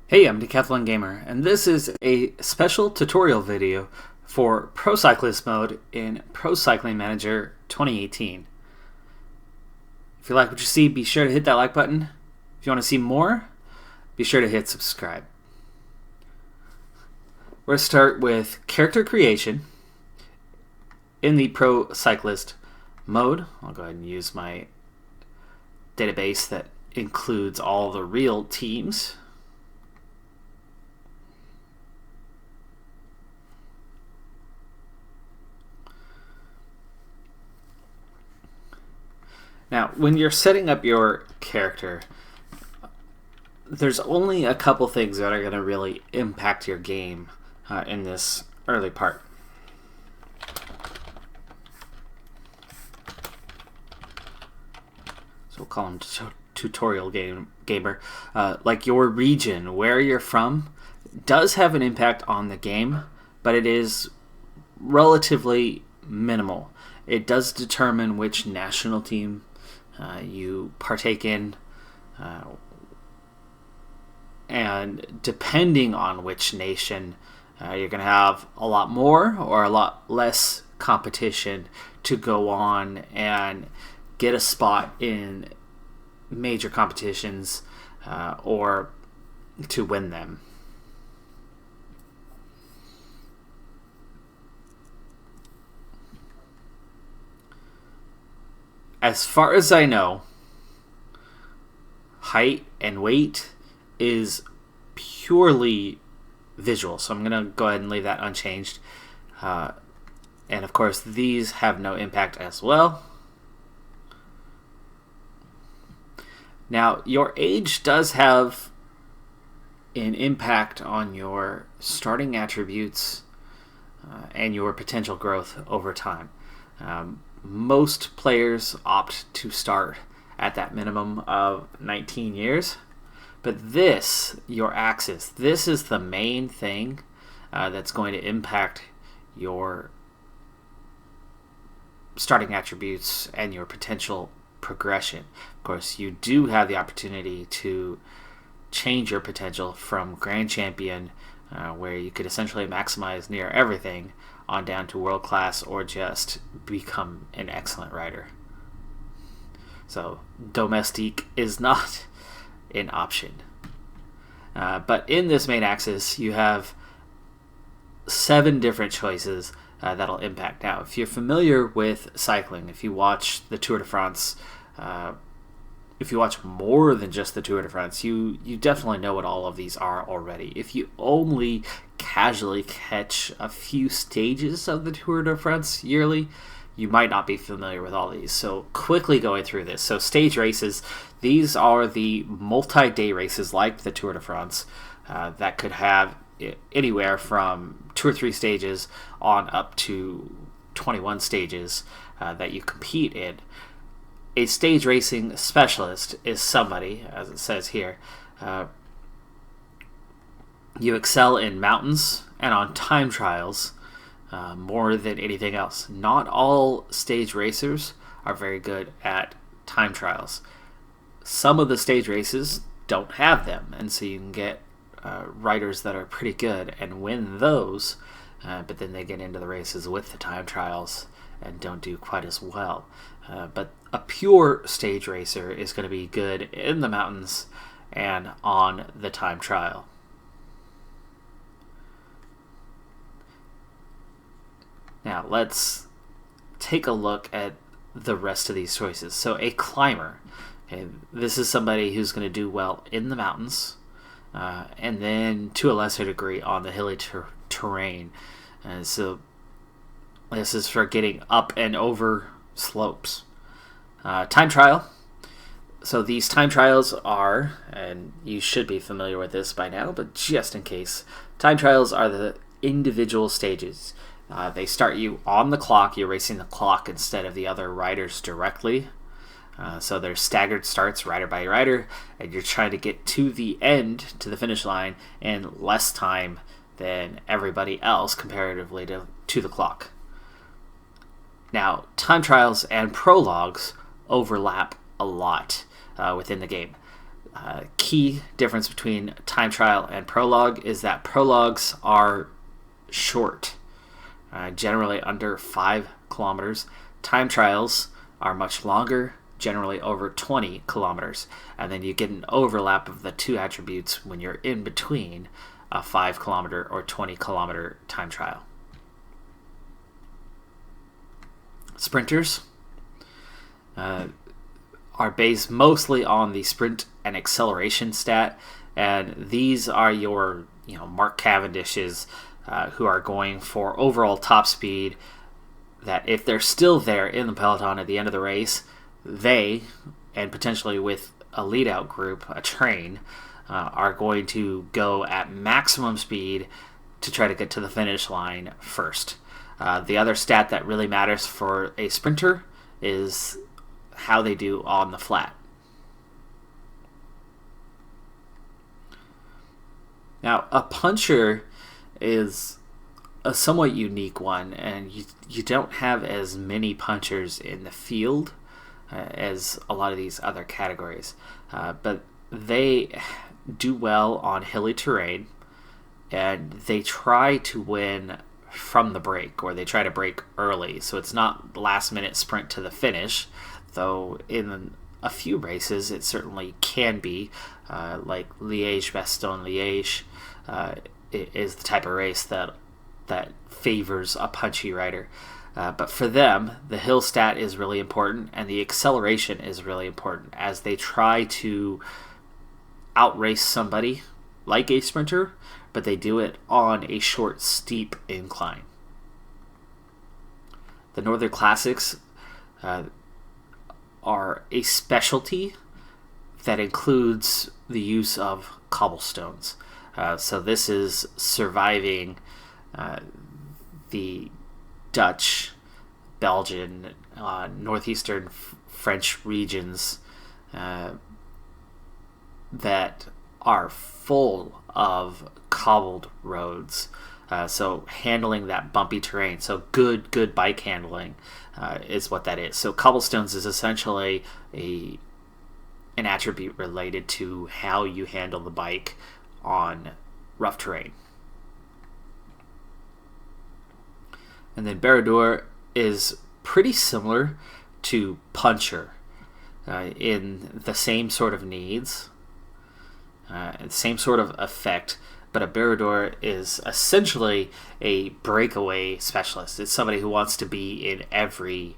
Hey, I'm Decathlon Gamer, and this is a special tutorial video for Pro Cyclist Mode in Pro Cycling Manager 2018. If you like what you see, be sure to hit that like button. If you want to see more, be sure to hit subscribe. We're going to start with character creation in the Pro Cyclist Mode. I'll go ahead and use my database that includes all the real teams. Now, when you're setting up your character, there's only a couple things that are going to really impact your game in this early part. So we'll call him tutorial gamer. Like your region, where you're from, does have an impact on the game, but it is relatively minimal. It does determine which national team you partake in, and depending on which nation, you're going to have a lot more or a lot less competition to go on and get a spot in major competitions or to win them. As far as I know, height and weight is purely visual, so I'm going to go ahead and leave that unchanged. And of course, these have no impact as well. Now, your age does have an impact on your starting attributes and your potential growth over time. Most players opt to start at that minimum of 19 years. But this, your axis, this is the main thing that's going to impact your starting attributes and your potential progression. Of course, you do have the opportunity to change your potential from Grand Champion, where you could essentially maximize near everything, on down to world class or just become an excellent rider. So domestique is not an option. But in this main axis, you have 7 different choices that'll impact. Now, if you're familiar with cycling, if you watch the Tour de France, if you watch more than just the Tour de France, you definitely know what all of these are already. If you only casually catch a few stages of the Tour de France yearly, you might not be familiar with all these. So quickly going through this. So stage races, these are the multi-day races like the Tour de France that could have anywhere from 2 or 3 stages on up to 21 stages that you compete in. A stage racing specialist is somebody, as it says here, you excel in mountains and on time trials more than anything else. Not all stage racers are very good at time trials. Some of the stage races don't have them, and so you can get riders that are pretty good and win those, but then they get into the races with the time trials and don't do quite as well. But a pure stage racer is going to be good in the mountains and on the time trial. Now let's take a look at the rest of these choices. So a climber, okay, this is somebody who's going to do well in the mountains and then to a lesser degree on the hilly terrain. And so this is for getting up and over slopes. Time trial. So these time trials are, and you should be familiar with this by now, but just in case, time trials are the individual stages. They start you on the clock. You're racing the clock instead of the other riders directly. So there's staggered starts, rider by rider, and you're trying to get to the end, to the finish line, in less time than everybody else comparatively to the clock. Now, time trials and prologues overlap a lot within the game. key difference between time trial and prologue is that prologues are short, generally under 5 kilometers. Time trials are much longer, generally over 20 kilometers. And then you get an overlap of the two attributes when you're in between a 5 kilometer or 20 kilometer time trial. Sprinters are based mostly on the sprint and acceleration stat, and these are your Mark Cavendishes who are going for overall top speed, that if they're still there in the peloton at the end of the race, they, and potentially with a lead out group, a train, are going to go at maximum speed to try to get to the finish line first. The other stat that really matters for a sprinter is how they do on the flat. Now, a puncher is a somewhat unique one, and you don't have as many punchers in the field as a lot of these other categories, but they do well on hilly terrain, and they try to win from the break, or they try to break early, so it's not last minute sprint to the finish, though in a few races it certainly can be, like Liège-Bastogne-Liège is the type of race that favors a punchy rider. But for them, the hill stat is really important, and the acceleration is really important as they try to outrace somebody like a sprinter, but they do it on a short, steep incline. The Northern Classics are a specialty that includes the use of cobblestones. So this is surviving the Dutch, Belgian, northeastern French regions that are full of cobbled roads. So handling that bumpy terrain, so good bike handling is what that is. So cobblestones is essentially an attribute related to how you handle the bike on rough terrain. And then Baroudeur is pretty similar to puncher in the same sort of needs, same sort of effect, but a Baroudeur is essentially a breakaway specialist. It's somebody who wants to be in every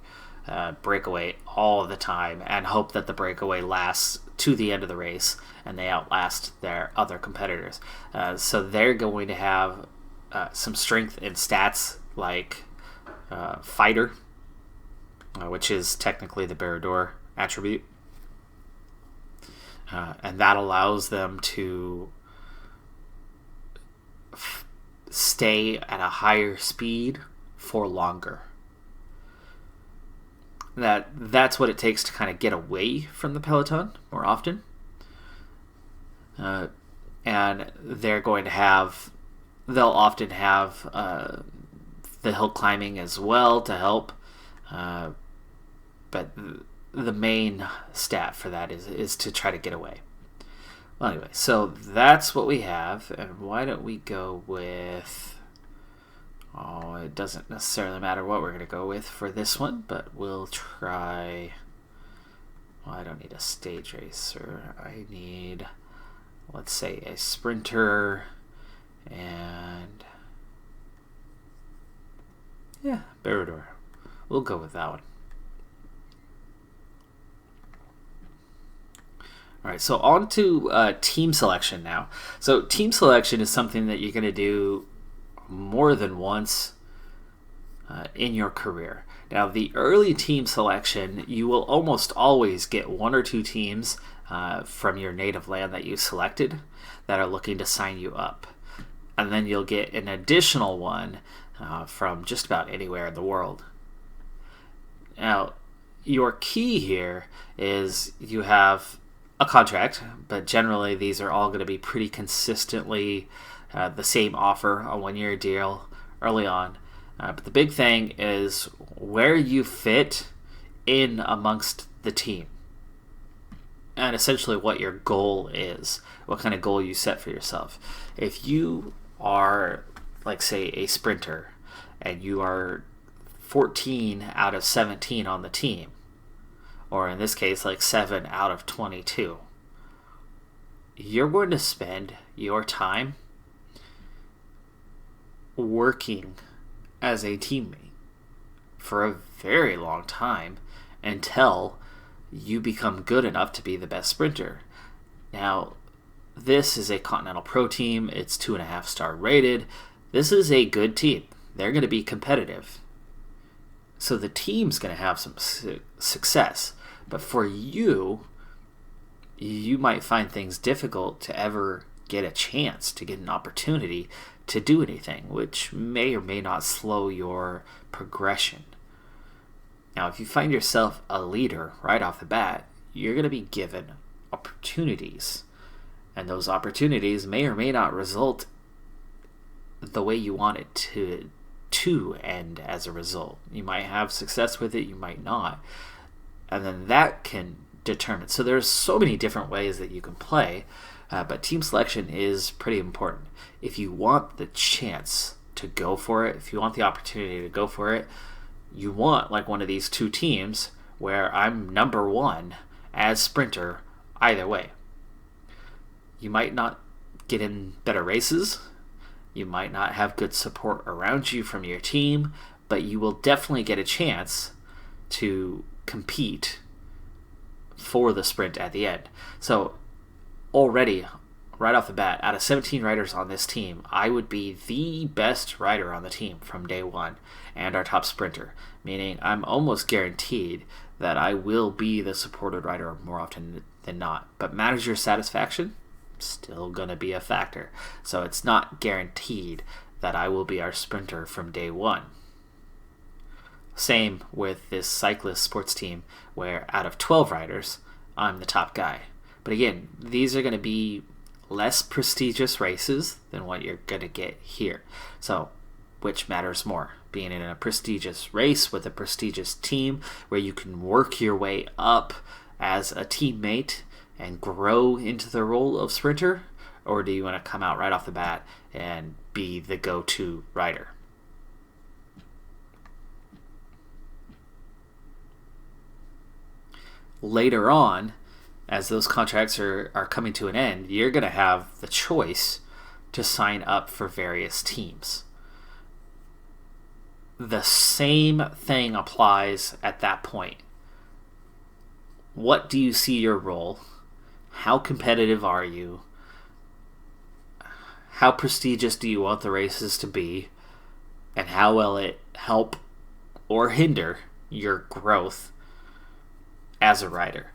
breakaway all the time and hope that the breakaway lasts to the end of the race and they outlast their other competitors. So they're going to have some strength in stats like fighter, which is technically the Baroudeur attribute. And that allows them to stay at a higher speed for longer. That's what it takes to kind of get away from the peloton more often. And they'll often have the hill climbing as well to help. But the main stat for that is to try to get away. Well, anyway, so that's what we have, and why don't we go with... it doesn't necessarily matter what we're going to go with for this one, but we'll try... Well, I don't need a stage racer. I need, let's say, a sprinter, and... yeah, Baroudeur. We'll go with that one. All right, so on to team selection now. So team selection is something that you're going to do more than once in your career. Now, the early team selection, you will almost always get one or two teams from your native land that you selected that are looking to sign you up. And then you'll get an additional one from just about anywhere in the world. Now, your key here is you have a contract, but generally these are all going to be pretty consistently the same offer, a 1-year deal early on. But the big thing is where you fit in amongst the team. and essentially what your goal is, what kind of goal you set for yourself. If you are, like, say, a sprinter, and you are 14 out of 17 on the team, or in this case, like 7 out of 22, you're going to spend your time working as a teammate for a very long time until you become good enough to be the best sprinter. Now, this is a Continental Pro team. It's 2.5 star rated. This is a good team. They're going to be competitive. So the team's going to have some success. But for you, you might find things difficult to ever get a chance to get an opportunity to do anything, which may or may not slow your progression. Now, if you find yourself a leader right off the bat, you're going to be given opportunities. And those opportunities may or may not result the way you want it to end as a result. You might have success with it, you might not. And then that can determine. So there's so many different ways that you can play, but team selection is pretty important. If you want the chance to go for it, if you want the opportunity to go for it, you want like one of these two teams where I'm number one as sprinter either way. You might not get in better races, you might not have good support around you from your team, but you will definitely get a chance to compete for the sprint at the end. So already, right off the bat, out of 17 riders on this team, I would be the best rider on the team from day one and our top sprinter, meaning I'm almost guaranteed that I will be the supported rider more often than not. But manager satisfaction, still going to be a factor. So it's not guaranteed that I will be our sprinter from day one. Same with this cyclist sports team where out of 12 riders, I'm the top guy. But again, these are going to be less prestigious races than what you're going to get here. So which matters more? Being in a prestigious race with a prestigious team where you can work your way up as a teammate and grow into the role of sprinter? Or do you want to come out right off the bat and be the go-to rider? Later on, as those contracts are coming to an end, you're going to have the choice to sign up for various teams. The same thing applies at that point. What do you see your role? How competitive are you? How prestigious do you want the races to be? And how will it help or hinder your growth as a rider?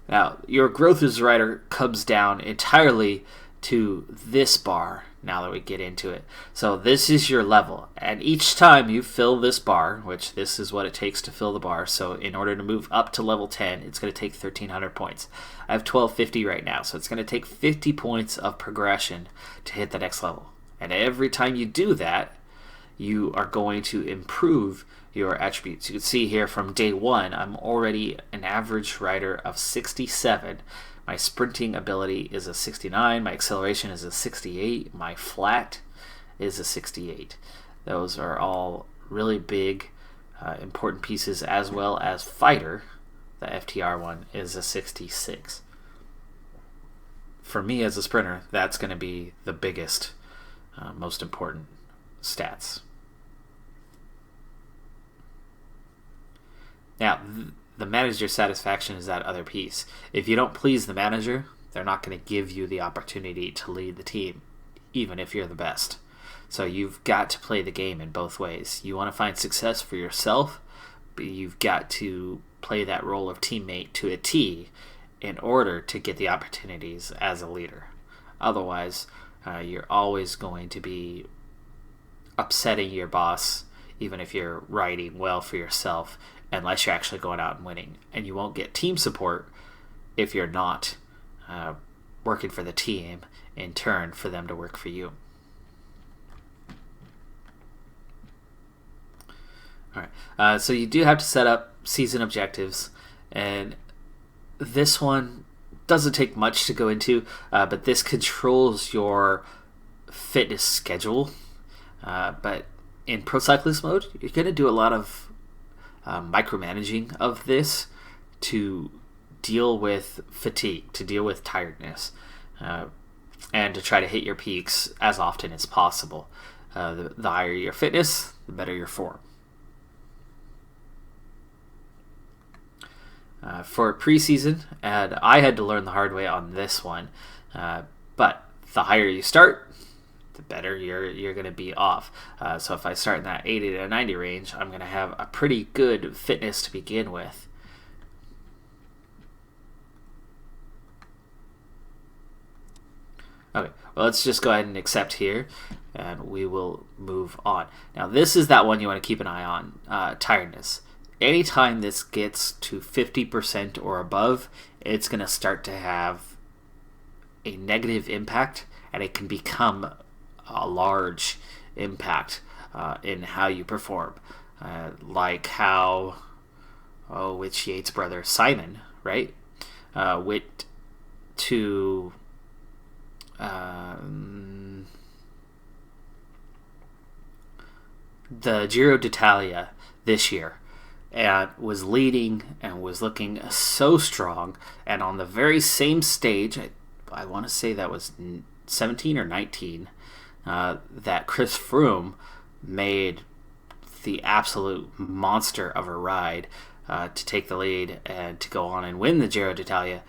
Now, your growth as a rider comes down entirely to this bar now that we get into it. So this is your level. And each time you fill this bar, which this is what it takes to fill the bar. So in order to move up to level 10, it's going to take 1,300 points. I have 1,250 right now. So it's going to take 50 points of progression to hit the next level. And every time you do that, you are going to improve your attributes. You can see here from day one, I'm already an average rider of 67. My sprinting ability is a 69. My acceleration is a 68. My flat is a 68. Those are all really big, important pieces, as well as fighter. The FTR one is a 66. For me as a sprinter, that's going to be the biggest, most important stats. Now, the manager satisfaction is that other piece. If you don't please the manager, they're not going to give you the opportunity to lead the team, even if you're the best. So you've got to play the game in both ways. You want to find success for yourself, but you've got to play that role of teammate to a T in order to get the opportunities as a leader. Otherwise, you're always going to be upsetting your boss, even if you're riding well for yourself, unless you're actually going out and winning. And you won't get team support if you're not working for the team in turn for them to work for you. All right. So you do have to set up season objectives, and this one doesn't take much to go into, but this controls your fitness schedule. But in Pro Cyclist Mode, you're going to do a lot of micromanaging of this to deal with fatigue, to deal with tiredness, and to try to hit your peaks as often as possible. The higher your fitness, the better your form. For preseason, and I had to learn the hard way on this one, but the higher you start, the better you're going to be off. So if I start in that 80 to 90 range, I'm going to have a pretty good fitness to begin with. Okay, well, let's just go ahead and accept here, and we will move on. Now, this is that one you want to keep an eye on, tiredness. Anytime this gets to 50% or above, it's going to start to have a negative impact, and it can become a large impact in how you perform. Like how, which Yates brother, Simon, right, went to the Giro d'Italia this year, and was leading and was looking so strong, and on the very same stage, I want to say that was 17 or 19, that Chris Froome made the absolute monster of a ride to take the lead and to go on and win the Giro d'Italia.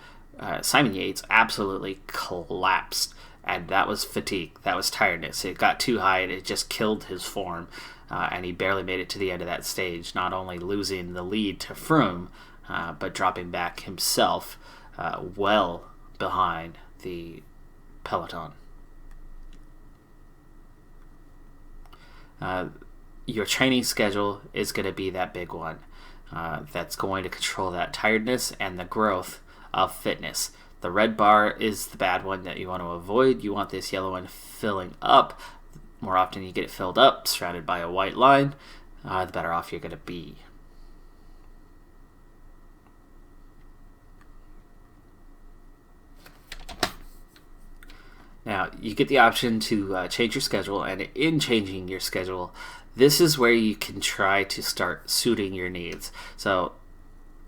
Simon Yates absolutely collapsed, and that was fatigue, that was tiredness. It got too high and it just killed his form, and he barely made it to the end of that stage, not only losing the lead to Froome, but dropping back himself well behind the peloton. Your training schedule is going to be that big one that's going to control that tiredness and the growth of fitness. The red bar is the bad one that you want to avoid. You want this yellow one filling up. The more often you get it filled up, surrounded by a white line, the better off you're going to be. Now, you get the option to change your schedule, and in changing your schedule, this is where you can try to start suiting your needs. So,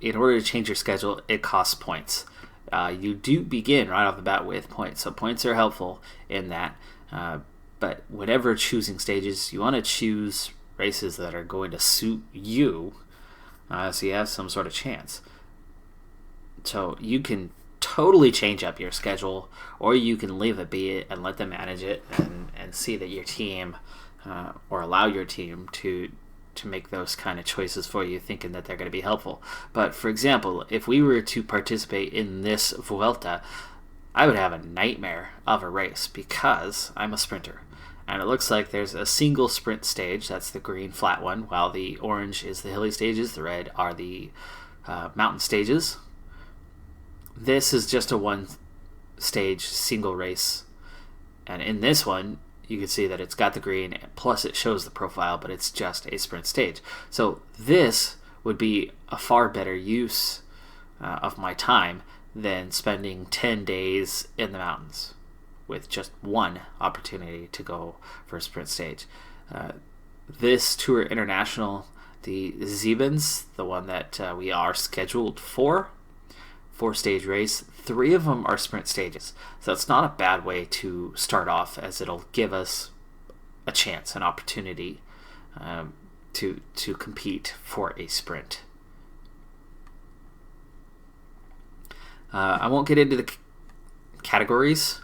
in order to change your schedule, it costs points. You do begin right off the bat with points, so points are helpful in that. But whenever choosing stages, you want to choose races that are going to suit you, so you have some sort of chance. So you can totally change up your schedule, or you can leave it be and let them manage it and see that your team, or allow your team to make those kind of choices for you, thinking that they're going to be helpful. But for example, if we were to participate in this Vuelta, I would have a nightmare of a race because I'm a sprinter. And it looks like there's a single sprint stage, that's the green flat one, while the orange is the hilly stages, the red are the mountain stages. This is just a one stage single race, and in this one you can see that it's got the green, plus it shows the profile, but it's just a sprint stage. So this would be a far better use of my time than spending 10 days in the mountains with just one opportunity to go for a sprint stage. This Tour International, the Zebens, the one that we are scheduled for, 4-stage race, 3 of them are sprint stages. So it's not a bad way to start off, as it'll give us a chance, an opportunity to compete for a sprint. I won't get into the categories,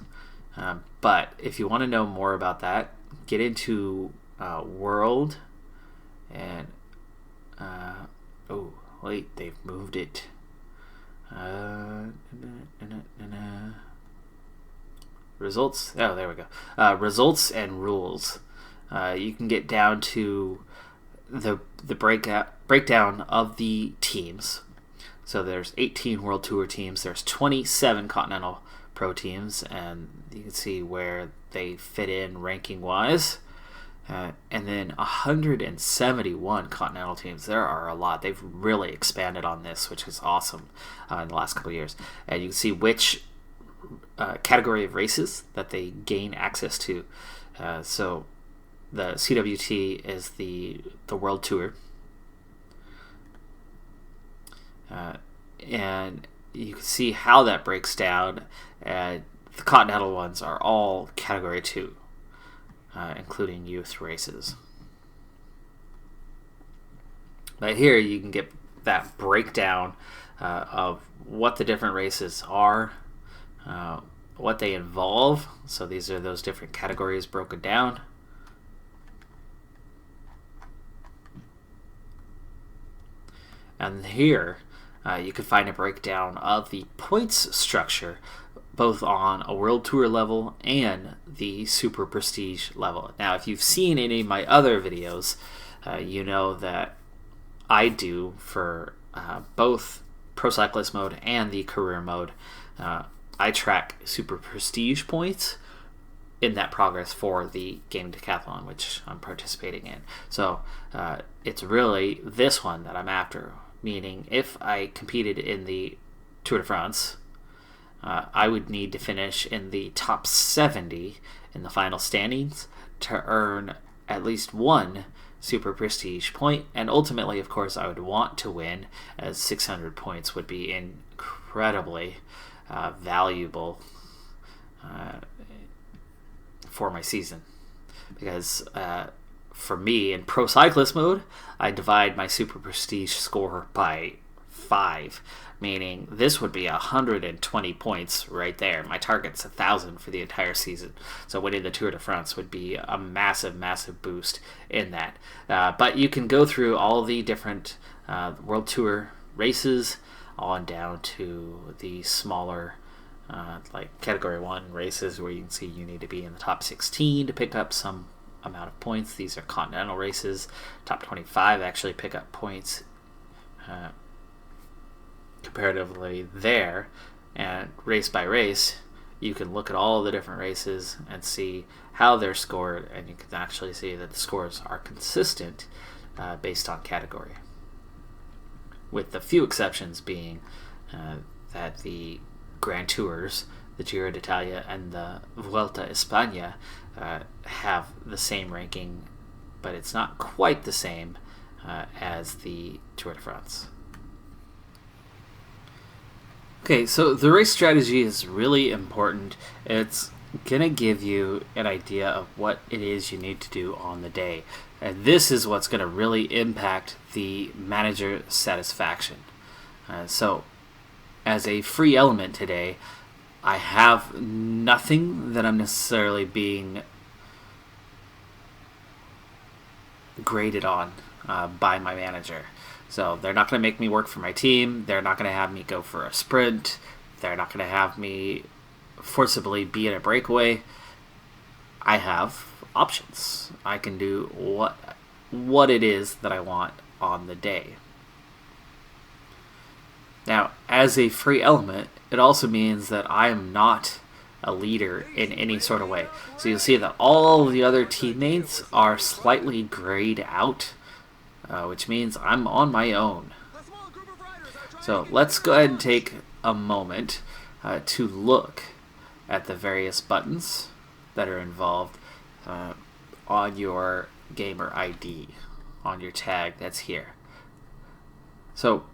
but if you want to know more about that, get into World, and oh wait, they've moved it. Results. Oh, there we go. Results and rules. You can get down to the breakdown of the teams. So there's 18 World Tour teams. There's 27 Continental Pro teams, and you can see where they fit in ranking wise. And then 171 continental teams. There are a lot. They've really expanded on this, which is awesome in the last couple of years. And you can see which category of races that they gain access to. So the CWT is the World Tour. And you can see how that breaks down. The continental ones are all Category 2. Including youth races. But here you can get that breakdown of what the different races are, what they involve. So these are those different categories broken down. And here you can find a breakdown of the points structure, both on a World Tour level and the Super Prestige level. Now, if you've seen any of my other videos, you know that I do for both Pro Cyclist Mode and the Career Mode. I track Super Prestige points in that progress for the game Decathlon, which I'm participating in. So it's really this one that I'm after, meaning if I competed in the Tour de France, I would need to finish in the top 70 in the final standings to earn at least one Super Prestige point, and ultimately, of course, I would want to win, as 600 points would be incredibly valuable for my season. Because for me, in Pro Cyclist Mode, I divide my Super Prestige score by 5. Meaning this would be 120 points right there. My target's 1,000 for the entire season. So winning the Tour de France would be a massive, massive boost in that. But you can go through all the different World Tour races on down to the smaller like Category 1 races where you can see you need to be in the top 16 to pick up some amount of points. These are continental races. Top 25 actually pick up points comparatively there, and race by race you can look at all the different races and see how they're scored, and you can actually see that the scores are consistent based on category, with the few exceptions being that the Grand Tours, the Giro d'Italia and the Vuelta a España have the same ranking, but it's not quite the same as the Tour de France. Okay, so the race strategy is really important. It's going to give you an idea of what it is you need to do on the day. And this is what's going to really impact the manager satisfaction. So, as a free element today, I have nothing that I'm necessarily being graded on by my manager. So they're not going to make me work for my team. They're not going to have me go for a sprint. They're not going to have me forcibly be in a breakaway. I have options. I can do what it is that I want on the day. Now, as a free element, it also means that I am not a leader in any sort of way. So you'll see that all the other teammates are slightly grayed out, which means I'm on my own. So let's go ahead and take a moment to look at the various buttons that are involved on your gamer ID, on your tag that's here. So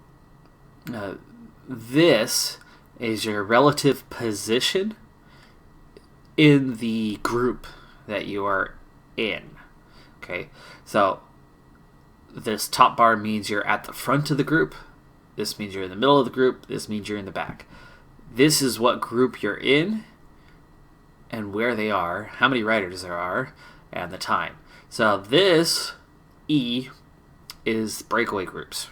this is your relative position in the group that you are in. Okay, so this top bar means you're at the front of the group. This means you're in the middle of the group. This means you're in the back. This is what group you're in and where they are, how many riders there are, and the time. So this E is breakaway groups.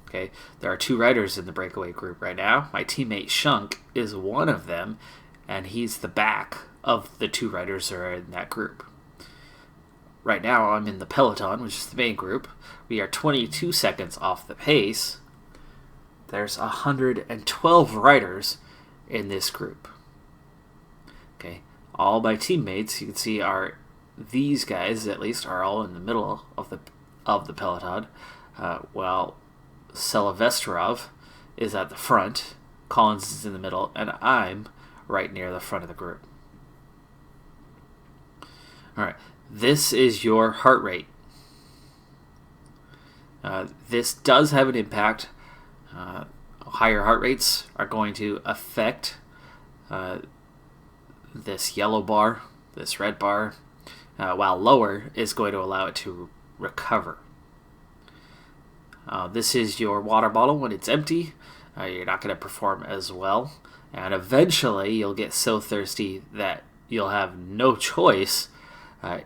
Okay, there are 2 riders in the breakaway group right now. My teammate Shunk is one of them, and he's the back of the 2 riders that are in that group. Right now I'm in the peloton, which is the main group. We are 22 seconds off the pace. There's 112 riders in this group. Okay, all my teammates, you can see, are these guys, at least, are all in the middle of the peloton, while Selivestrov is at the front, Collins is in the middle, and I'm right near the front of the group. All right, this is your heart rate. This does have an impact. Higher heart rates are going to affect this yellow bar, this red bar, while lower is going to allow it to recover. This is your water bottle when it's empty. You're not going to perform as well. And eventually you'll get so thirsty that you'll have no choice.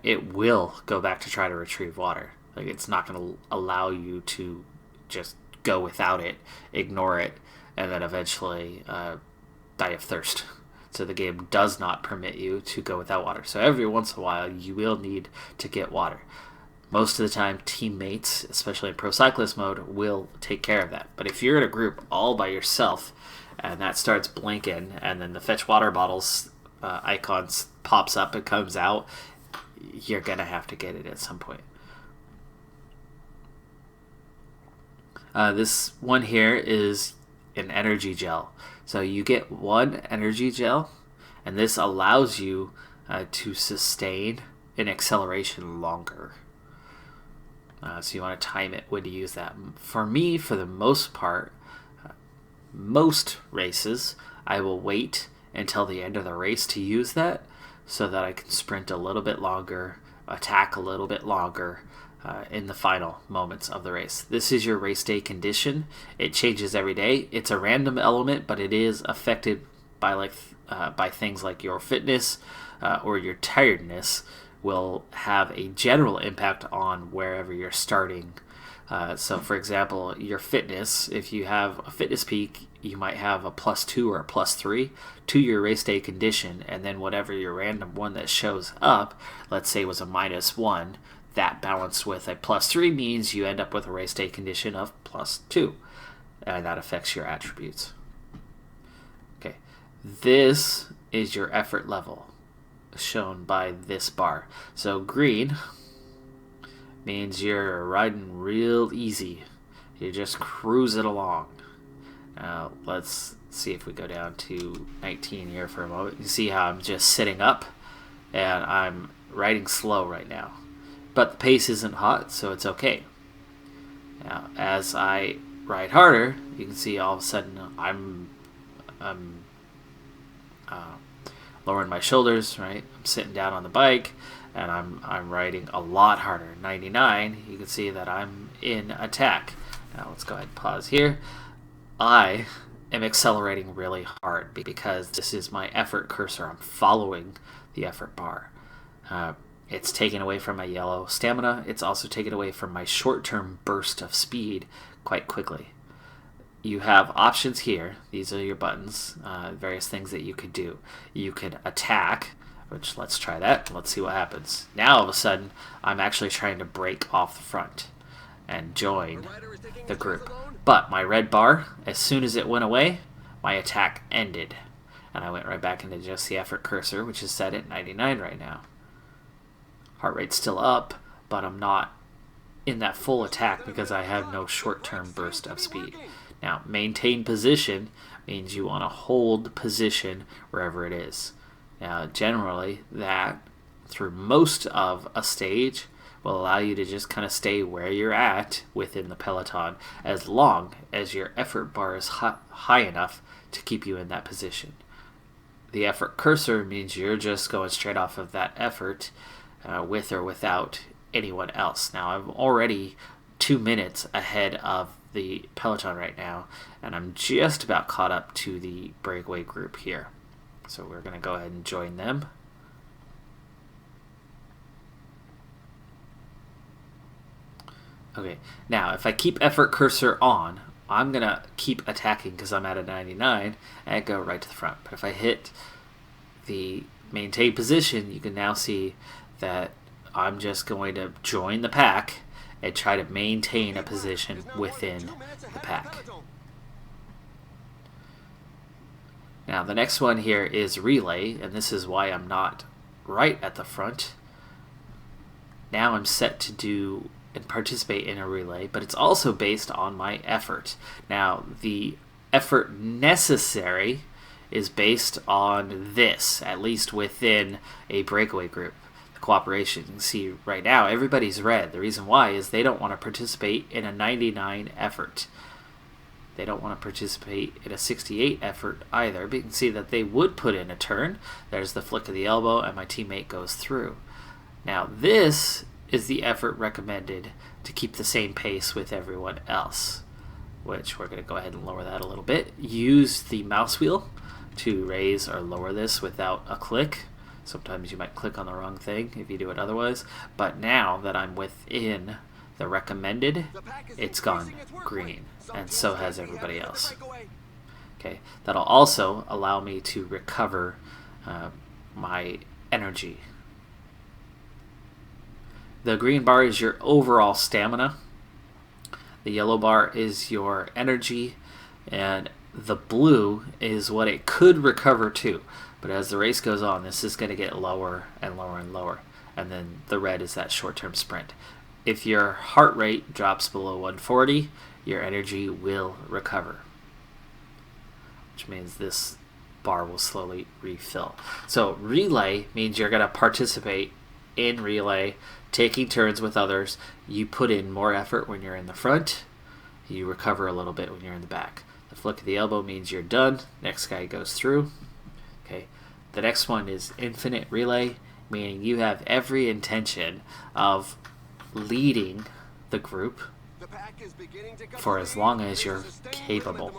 It will go back to try to retrieve water. Like, it's not going to allow you to just go without it, ignore it, and then eventually die of thirst. So the game does not permit you to go without water. So every once in a while you will need to get water. Most of the time, teammates, especially in Pro Cyclist Mode, will take care of that. But if you're in a group all by yourself, and that starts blinking, and then the fetch water bottles icons pops up and comes out, you're going to have to get it at some point. This one here is an energy gel. So you get one energy gel, and this allows you to sustain an acceleration longer. So you want to time it when to use that. For me, for the most part, most races, I will wait until the end of the race to use that so that I can sprint a little bit longer, attack a little bit longer in the final moments of the race. This is your race day condition. It changes every day. It's a random element, but it is affected by by things like your fitness or your tiredness will have a general impact on wherever you're starting. So for example, your fitness, if you have a fitness peak, you might have a +2 or a +3 to your race day condition, and then whatever your random one that shows up, let's say was a -1, that balanced with a +3 means you end up with a race day condition of +2, and that affects your attributes. Okay, this is your effort level shown by this bar. So green means you're riding real easy. You're just cruising along. Now let's see if we go down to 19 here for a moment. You see how I'm just sitting up and I'm riding slow right now. But the pace isn't hot, so it's okay. Now as I ride harder, you can see all of a sudden I'm lowering my shoulders, right? I'm sitting down on the bike, and I'm riding a lot harder. 99, you can see that I'm in attack. Now let's go ahead and pause here. I am accelerating really hard because this is my effort cursor. I'm following the effort bar. It's taken away from my yellow stamina. It's also taken away from my short-term burst of speed quite quickly. You have options here. These are your buttons, various things that you could do. You could attack, which let's try that. Let's see what happens. Now all of a sudden, I'm actually trying to break off the front and join the group. But my red bar, as soon as it went away, my attack ended. And I went right back into just the effort cursor, which is set at 99 right now. Heart rate's still up, but I'm not in that full attack because I have no short-term burst of speed. Now, maintain position means you want to hold position wherever it is. Now, generally, that, through most of a stage, will allow you to just kind of stay where you're at within the peloton as long as your effort bar is high enough to keep you in that position. The effort cursor means you're just going straight off of that effort with or without anyone else. Now, I'm already 2 minutes ahead of the peloton right now, and I'm just about caught up to the breakaway group here. So we're going to go ahead and join them. Okay, now if I keep effort cursor on, I'm going to keep attacking because I'm at a 99 and go right to the front. But if I hit the maintain position, you can now see that I'm just going to join the pack and try to maintain a position within the pack. Now the next one here is relay, and this is why I'm not right at the front. now I'm set to do and participate in a relay, but it's also based on my effort. Now, the effort necessary is based on this, at least within a breakaway group. The cooperation, you can see right now, everybody's red. The reason why is they don't want to participate in a 99 effort. They don't want to participate in a 68 effort either, but you can see that they would put in a turn. There's the flick of the elbow, and my teammate goes through. Now, this is the effort recommended to keep the same pace with everyone else, which we're going to go ahead and lower that a little bit. Use the mouse wheel to raise or lower this without a click. Sometimes you might click on the wrong thing if you do it otherwise, but now that I'm within the recommended, it's gone green, and so has everybody else. Okay, that'll also allow me to recover my energy. The green bar is your overall stamina. The yellow bar is your energy, and the blue is what it could recover to. But as the race goes on, this is going to get lower and lower and lower. And then the red is that short-term sprint. If your heart rate drops below 140, your energy will recover, which means this bar will slowly refill. So relay means you're going to participate in relay, taking turns with others. You put in more effort when you're in the front. You recover a little bit when you're in the back. The flick of the elbow means you're done. Next guy goes through. Okay. The next one is infinite relay, meaning you have every intention of leading the group for as long as you're capable.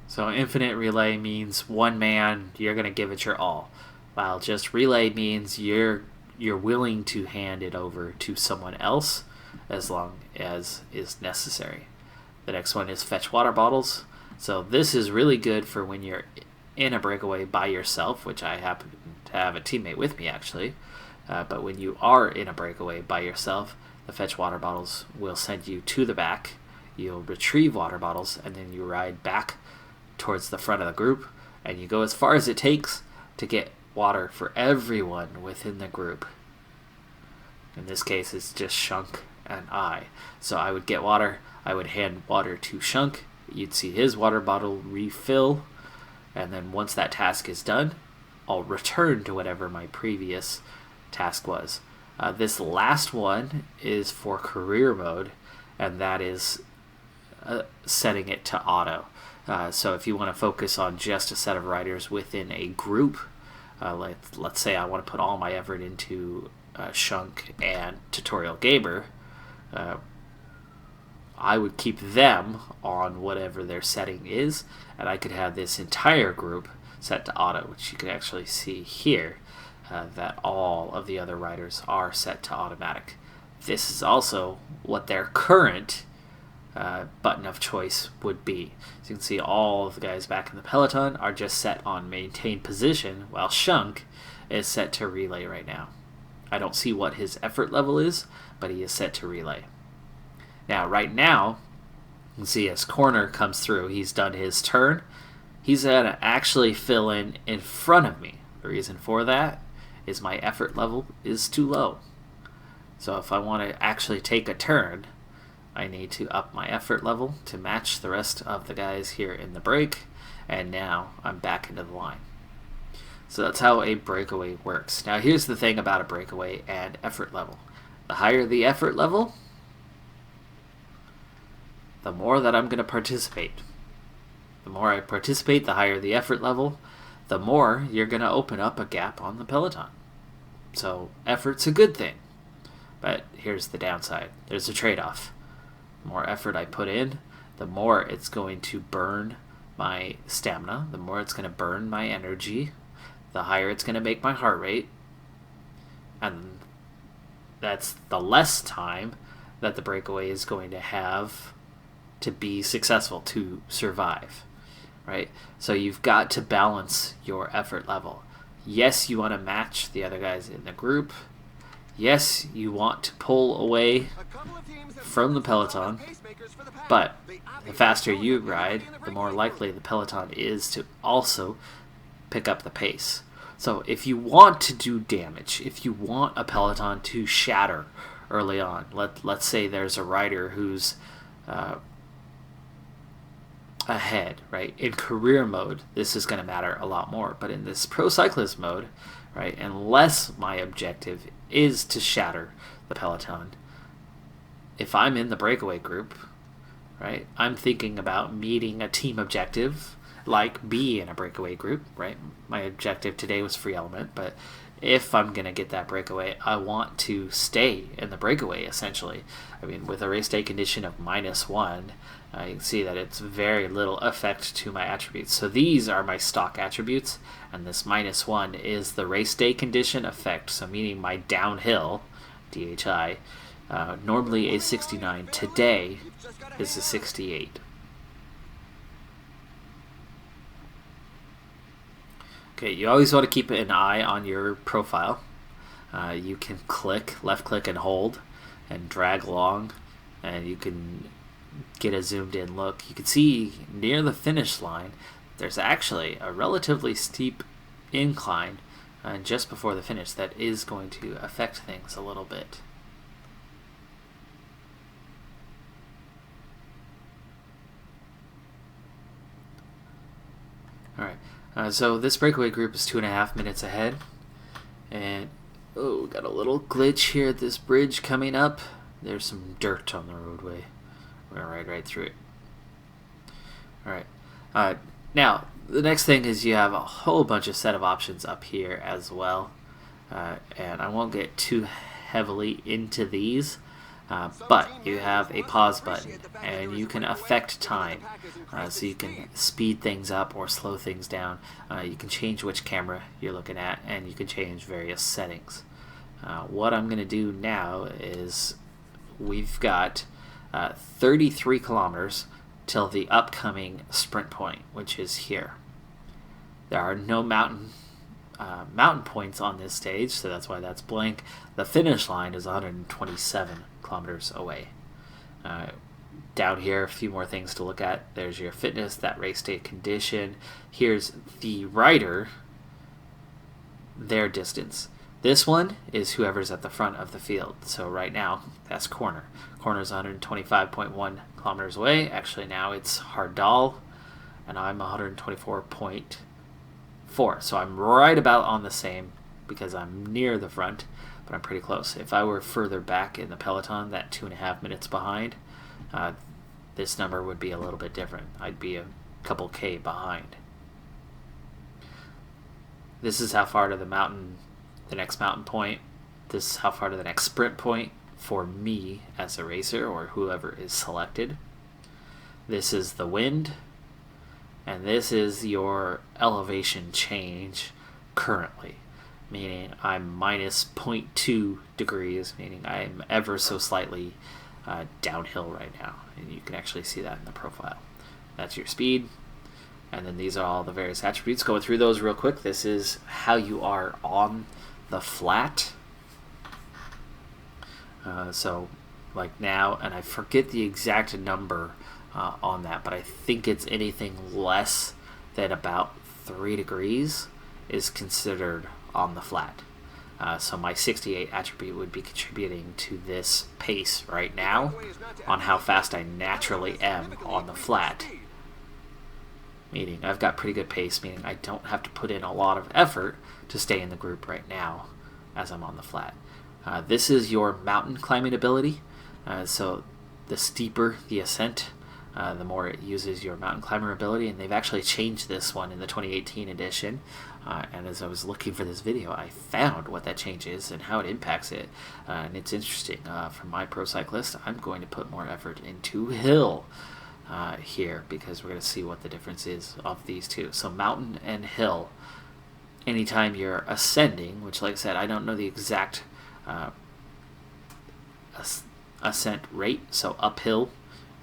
So infinite relay means one man, you're going to give it your all. While just relay means you're willing to hand it over to someone else as long as is necessary. The next one is fetch water bottles. So this is really good for when you're in a breakaway by yourself, which I happen to have a teammate with me actually. But when you are in a breakaway by yourself, the fetch water bottles will send you to the back. You'll retrieve water bottles, and then you ride back towards the front of the group, and you go as far as it takes to get water for everyone within the group. In this case, it's just Shunk and I. So I would get water, I would hand water to Shunk, you'd see his water bottle refill, and then once that task is done, I'll return to whatever my previous task was. This last one is for career mode, and that is setting it to auto. So if you want to focus on just a set of riders within a group, let's say I want to put all my effort into Shunk and Tutorial Gamer, I would keep them on whatever their setting is, and I could have this entire group set to auto, which you can actually see here, that all of the other riders are set to automatic. This is also what their current button of choice would be. So you can see all of the guys back in the peloton are just set on maintain position, while Shunk is set to relay right now. I don't see what his effort level is, but he is set to relay. Now, right now, you can see as Corner comes through, he's done his turn. He's going to actually fill in front of me. The reason for that is my effort level is too low. So if I want to actually take a turn, I need to up my effort level to match the rest of the guys here in the break, and now I'm back into the line. So that's how a breakaway works. Now here's the thing about a breakaway and effort level. The higher the effort level, the more that I'm going to participate. The more I participate, the higher the effort level, the more you're going to open up a gap on the peloton. So effort's a good thing, but here's the downside. There's a trade-off. The more effort I put in, the more it's going to burn my stamina, the more it's going to burn my energy, the higher it's going to make my heart rate, and that's the less time that the breakaway is going to have to be successful, to survive, right? So you've got to balance your effort level. Yes, you want to match the other guys in the group. Yes, you want to pull away from the peloton, but the faster you ride, the more likely the peloton is to also pick up the pace. So if you want to do damage, if you want a peloton to shatter early on, let's say there's a rider who's ahead, right? In career mode, this is going to matter a lot more. But in this Pro Cyclist mode, right, unless my objective is to shatter the peloton, if I'm in the breakaway group, right, I'm thinking about meeting a team objective, like be in a breakaway group, right? My objective today was free element, but if I'm going to get that breakaway, I want to stay in the breakaway, essentially. I mean, with a race day condition of -1, you can see that it's very little effect to my attributes. So these are my stock attributes, and this -1 is the race day condition effect, so meaning my downhill, DHI, normally a 69, today is a 68. Okay, you always want to keep an eye on your profile. You can left click and hold, and drag along, and you can get a zoomed in look. You can see near the finish line, there's actually a relatively steep incline just before the finish that is going to affect things a little bit. Alright, so this breakaway group is 2.5 minutes ahead, and oh, got a little glitch here at this bridge coming up. There's some dirt on the roadway. We're going to ride right through it. Alright, now the next thing is you have a whole bunch of set of options up here as well, and I won't get too heavily into these. But you have a pause button, and you can affect time, so you can speed things up or slow things down. You can change which camera you're looking at, and you can change various settings. What I'm going to do now is we've got 33 kilometers till the upcoming sprint point, which is here. There are no mountain points on this stage, so that's why that's blank. The finish line is 127 kilometers away. Down here, a few more things to look at. There's your fitness, that race day condition. Here's the rider, their distance. This one is whoever's at the front of the field. So right now, that's corner. Corner's 125.1 kilometers away. Actually, now it's Hardal, and I'm 124.4. So I'm right about on the same because I'm near the front, but I'm pretty close. If I were further back in the peloton, that 2.5 minutes behind, this number would be a little bit different. I'd be a couple K behind. This is how far to the next mountain point. This is how far to the next sprint point for me as a racer or whoever is selected. This is the wind, and this is your elevation change currently, meaning I'm minus 0.2 degrees, meaning I'm ever so slightly downhill right now, and you can actually see that in the profile. That's your speed, and then these are all the various attributes. Going through those real quick. This is how you are on the flat. So like now, and I forget the exact number on that, but I think it's anything less than about 3 degrees is considered on the flat. So my 68 attribute would be contributing to this pace right now on how fast I naturally am on the flat. Meaning I've got pretty good pace, meaning I don't have to put in a lot of effort to stay in the group right now as I'm on the flat. This is your mountain climbing ability. So the steeper the ascent, the more it uses your mountain climber ability, and they've actually changed this one in the 2018 edition. And as I was looking for this video, I found what that change is and how it impacts it, and it's interesting. For my Pro Cyclist, I'm going to put more effort into hill here, because we're going to see what the difference is of these two. So mountain and hill, anytime you're ascending, which like I said, I don't know the exact ascent rate, so uphill,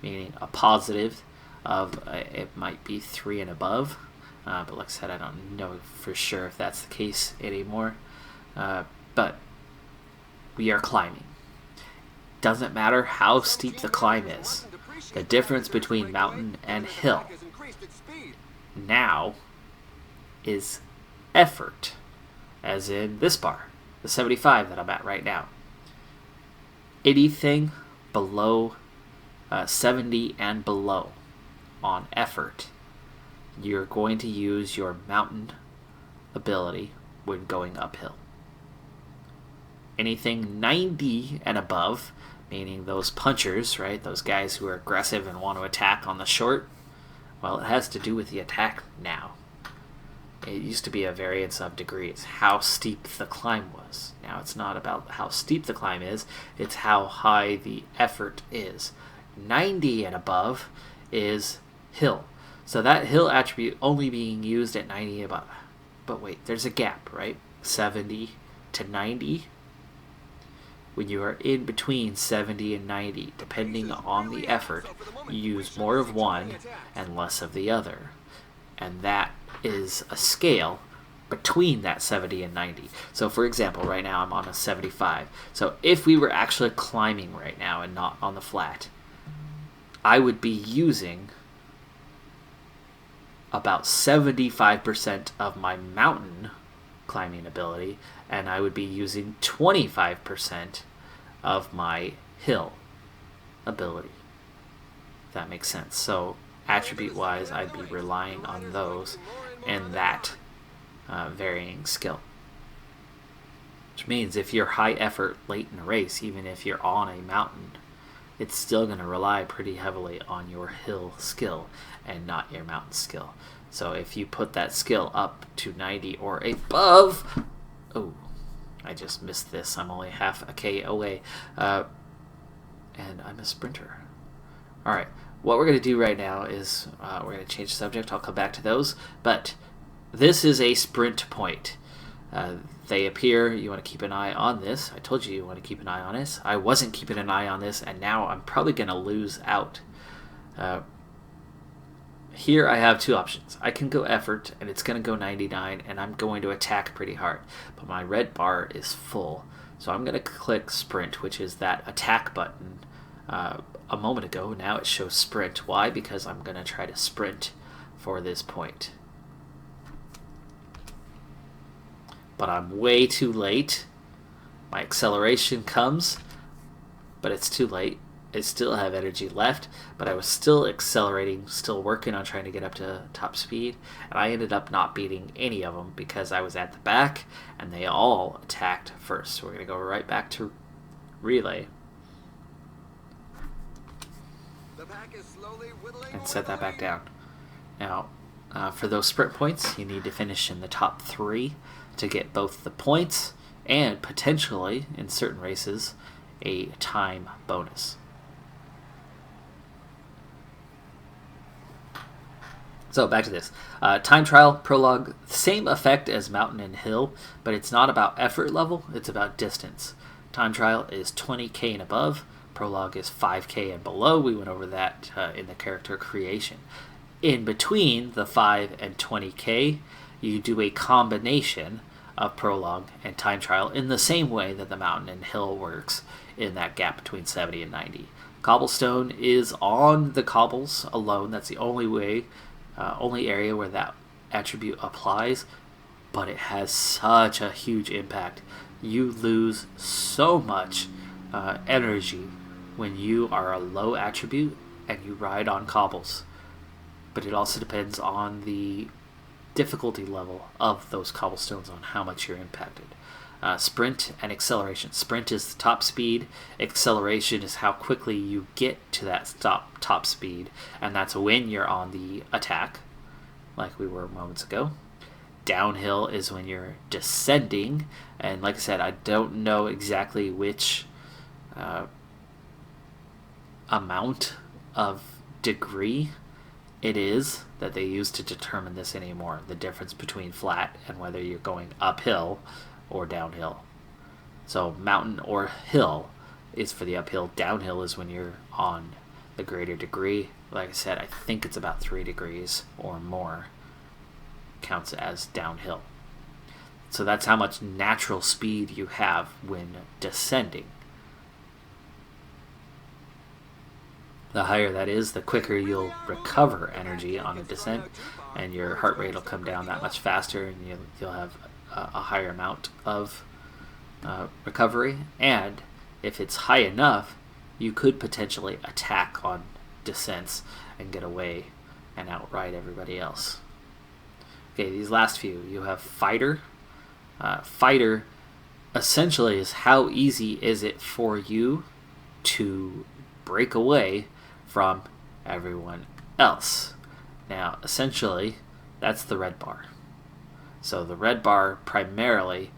meaning a positive of it might be 3 and above, but like I said, I don't know for sure if that's the case anymore, but we are climbing. Doesn't matter how steep the climb is. The difference between mountain and hill now is effort. as in this bar, the 75 that I'm at right now. Anything below 70 and below on effort, you're going to use your mountain ability when going uphill. Anything 90 and above, meaning those punchers, right, those guys who are aggressive and want to attack on the short, well, it has to do with the attack now. It used to be a variance of degrees, how steep the climb was. Now it's not about how steep the climb is, it's how high the effort is. 90 and above is hill. So that hill attribute only being used at 90 and above. But wait, there's a gap, right? 70 to 90. When you are in between 70 and 90, depending on the effort, you use more of one and less of the other. And that is a scale between that 70 and 90. So for example, right now I'm on a 75. So if we were actually climbing right now and not on the flat, I would be using about 75% of my mountain climbing ability, and I would be using 25% of my hill ability. If that makes sense. So attribute-wise, I'd be relying on those and that varying skill. Which means if you're high effort late in a race, even if you're on a mountain, it's still going to rely pretty heavily on your hill skill and not your mountain skill. So if you put that skill up to 90 or above, oh, I just missed this. I'm only half a K away, and I'm a sprinter. All right, what we're going to do right now is we're going to change the subject. I'll come back to those, but this is a sprint point. They appear, you want to keep an eye on this. I told you want to keep an eye on this. I wasn't keeping an eye on this, and now I'm probably going to lose out. Here I have two options. I can go effort, and it's going to go 99, and I'm going to attack pretty hard. But my red bar is full, so I'm going to click sprint, which is that attack button a moment ago. Now it shows sprint. Why? Because I'm going to try to sprint for this point. But I'm way too late. My acceleration comes, but it's too late. I still have energy left, but I was still accelerating, still working on trying to get up to top speed, and I ended up not beating any of them because I was at the back, and they all attacked first. So we're going to go right back to relay and set that back down. Now, for those sprint points, you need to finish in the top 3 to get both the points and potentially, in certain races, a time bonus. So back to this. Time trial, prologue, same effect as mountain and hill, but it's not about effort level, it's about distance. Time trial is 20k and above, prologue is 5k and below. We went over that in the character creation. In between the 5 and 20k, you do a combination of prologue and time trial in the same way that the mountain and hill works in that gap between 70 and 90. Cobblestone is on the cobbles alone. That's the only way, only area where that attribute applies, but it has such a huge impact. You lose so much energy when you are a low attribute and you ride on cobbles. But it also depends on the difficulty level of those cobblestones on how much you're impacted. Sprint and acceleration. Sprint is the top speed. Acceleration is how quickly you get to that top speed, and that's when you're on the attack, like we were moments ago. Downhill is when you're descending, and like I said, I don't know exactly which amount of degree it is that they use to determine this anymore, the difference between flat and whether you're going uphill or downhill. So mountain or hill is for the uphill. Downhill is when you're on the greater degree. Like I said, I think it's about 3 degrees or more counts as downhill. So that's how much natural speed you have when descending. The higher that is, the quicker you'll recover energy on a descent, and your heart rate will come down that much faster, and you'll have a higher amount of recovery, and if it's high enough, you could potentially attack on descents and get away and outride everybody else. Okay, these last few, you have Fighter. Fighter essentially is how easy is it for you to break away from everyone else. Now, essentially, that's the red bar. So the red bar primarily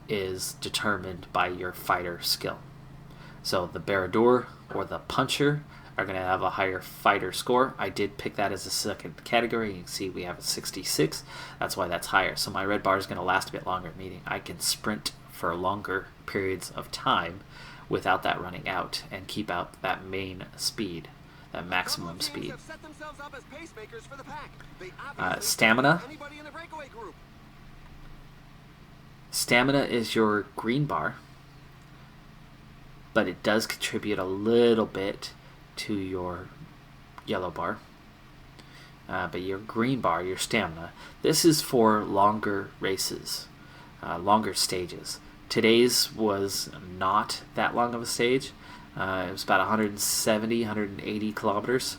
is determined by your fighter skill. So the Barradour or the Puncher are going to have a higher fighter score. I did pick that as a second category. You can see we have a 66. That's why that's higher. So my red bar is going to last a bit longer, meaning I can sprint for longer periods of time without that running out and keep out that main speed, that maximum speed. Stamina. Stamina is your green bar, but it does contribute a little bit to your yellow bar. But your green bar, your stamina, this is for longer races, longer stages. Today's was not that long of a stage. It was about 170, 180 kilometers.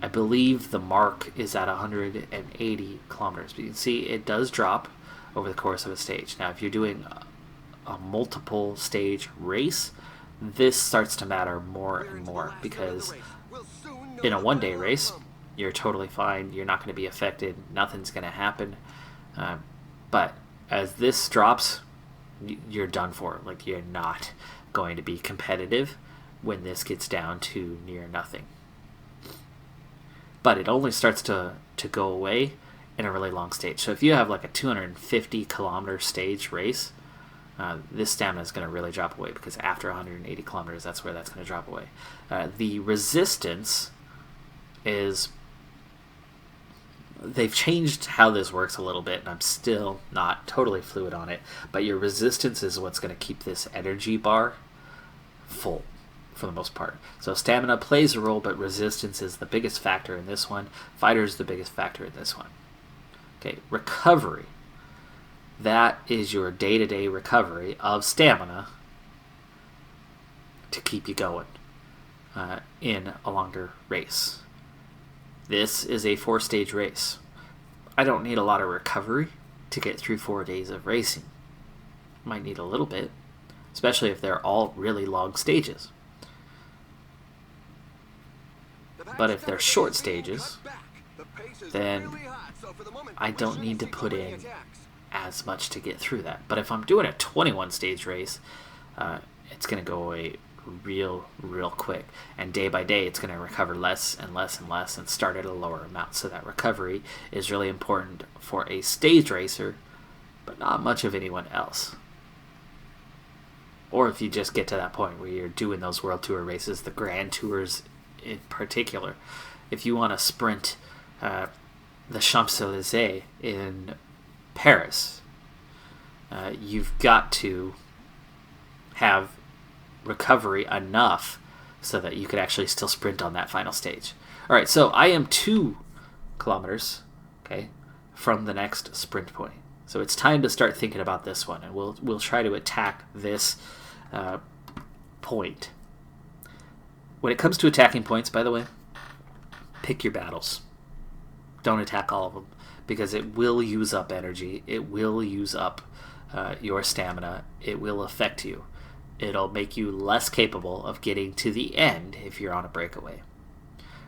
I believe the mark is at 180 kilometers. But you can see it does drop over the course of a stage. Now, if you're doing a multiple stage race, this starts to matter more and more, because in a one-day race, you're totally fine. You're not going to be affected. Nothing's going to happen. But as this drops, you're done for. Like, you're not going to be competitive when this gets down to near nothing. But it only starts to go away in a really long stage. So if you have like a 250 kilometer stage race, this stamina is going to really drop away, because after 180 kilometers, that's where that's going to drop away. The resistance is... They've changed how this works a little bit, and I'm still not totally fluid on it, but your resistance is what's going to keep this energy bar full for the most part. So stamina plays a role, but resistance is the biggest factor in this one. Fighter is the biggest factor in this one. Okay, recovery. That is your day-to-day recovery of stamina to keep you going in a longer race. This is a 4-stage race. I don't need a lot of recovery to get through 4 days of racing. Might need a little bit, especially if they're all really long stages. But if they're short stages, then I don't need to put in as much to get through that. But if I'm doing a 21-stage race, it's going to go away real quick, and day by day it's going to recover less and less and less and start at a lower amount. So that recovery is really important for a stage racer, but not much of anyone else. Or if you just get to that point where you're doing those World Tour races, the Grand Tours in particular, if you want to sprint the Champs-Élysées in Paris, you've got to have recovery enough so that you could actually still sprint on that final stage. All right, so I am 2 kilometers, okay, from the next sprint point. So it's time to start thinking about this one, and we'll try to attack this point. When it comes to attacking points, by the way, pick your battles. Don't attack all of them, because it will use up energy. It will use up your stamina. It will affect you. It'll make you less capable of getting to the end if you're on a breakaway.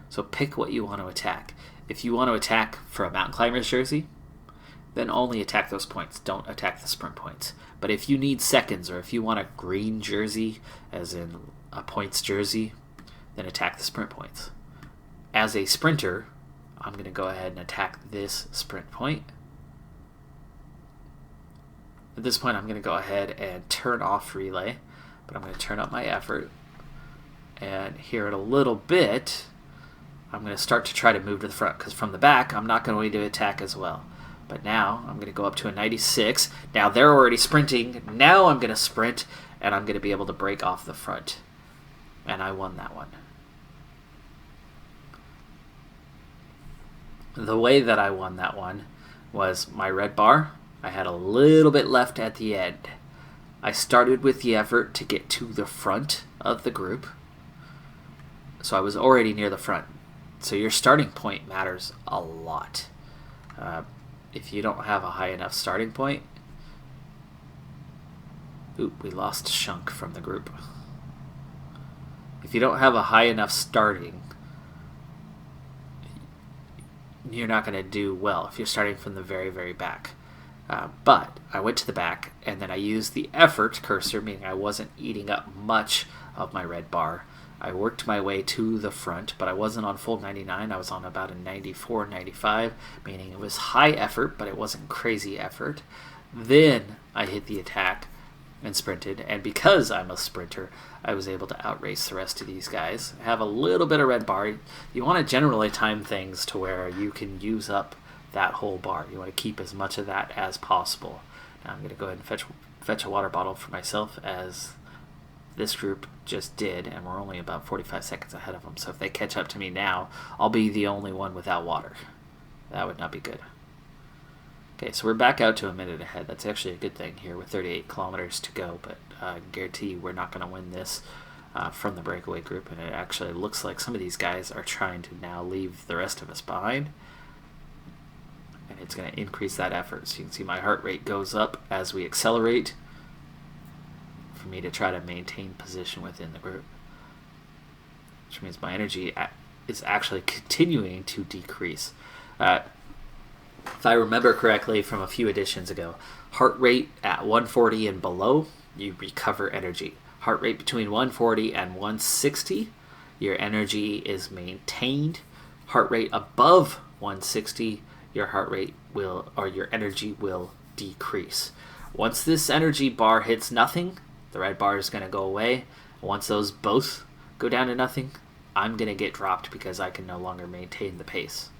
So pick what you want to attack. If you want to attack for a mountain climber's jersey, then only attack those points. Don't attack the sprint points. But if you need seconds, or if you want a green jersey, as in a points jersey, then attack the sprint points. As a sprinter, I'm going to go ahead and attack this sprint point. At this point, I'm going to go ahead and turn off relay, but I'm going to turn up my effort. And here in a little bit, I'm going to start to try to move to the front, because from the back, I'm not going to attack as well. But now, I'm going to go up to a 96. Now, they're already sprinting. Now I'm going to sprint, and I'm going to be able to break off the front. And I won that one. The way that I won that one was my red bar I had a little bit left at the end. I started with the effort to get to the front of the group. So I was already near the front. So your starting point matters a lot. If you don't have a high enough starting point... Ooh, we lost Shunk from the group. If you don't have a high enough starting, you're not going to do well if you're starting from the very, very back. But I went to the back, and then I used the effort cursor, meaning I wasn't eating up much of my red bar. I worked my way to the front, but I wasn't on full 99. I was on about a 94, 95, meaning it was high effort, but it wasn't crazy effort. Then I hit the attack and sprinted, and because I'm a sprinter, I was able to outrace the rest of these guys. Have a little bit of red bar. You want to generally time things to where you can use up that whole bar. You want to keep as much of that as possible. Now I'm going to go ahead and fetch a water bottle for myself, as this group just did, and we're only about 45 seconds ahead of them. So if they catch up to me now, I'll be the only one without water. That would not be good. Okay, so we're back out to a minute ahead. That's actually a good thing here with 38 kilometers to go, but I guarantee you we're not going to win this from the breakaway group, and it actually looks like some of these guys are trying to now leave the rest of us behind, and it's going to increase that effort. So you can see my heart rate goes up as we accelerate for me to try to maintain position within the group, which means my energy is actually continuing to decrease. If I remember correctly from a few editions ago, heart rate at 140 and below, you recover energy. Heart rate between 140 and 160, your energy is maintained. Heart rate above 160, your heart rate will, or your energy will decrease. Once this energy bar hits nothing, the red bar is going to go away. Once those both go down to nothing, I'm going to get dropped because I can no longer maintain the pace.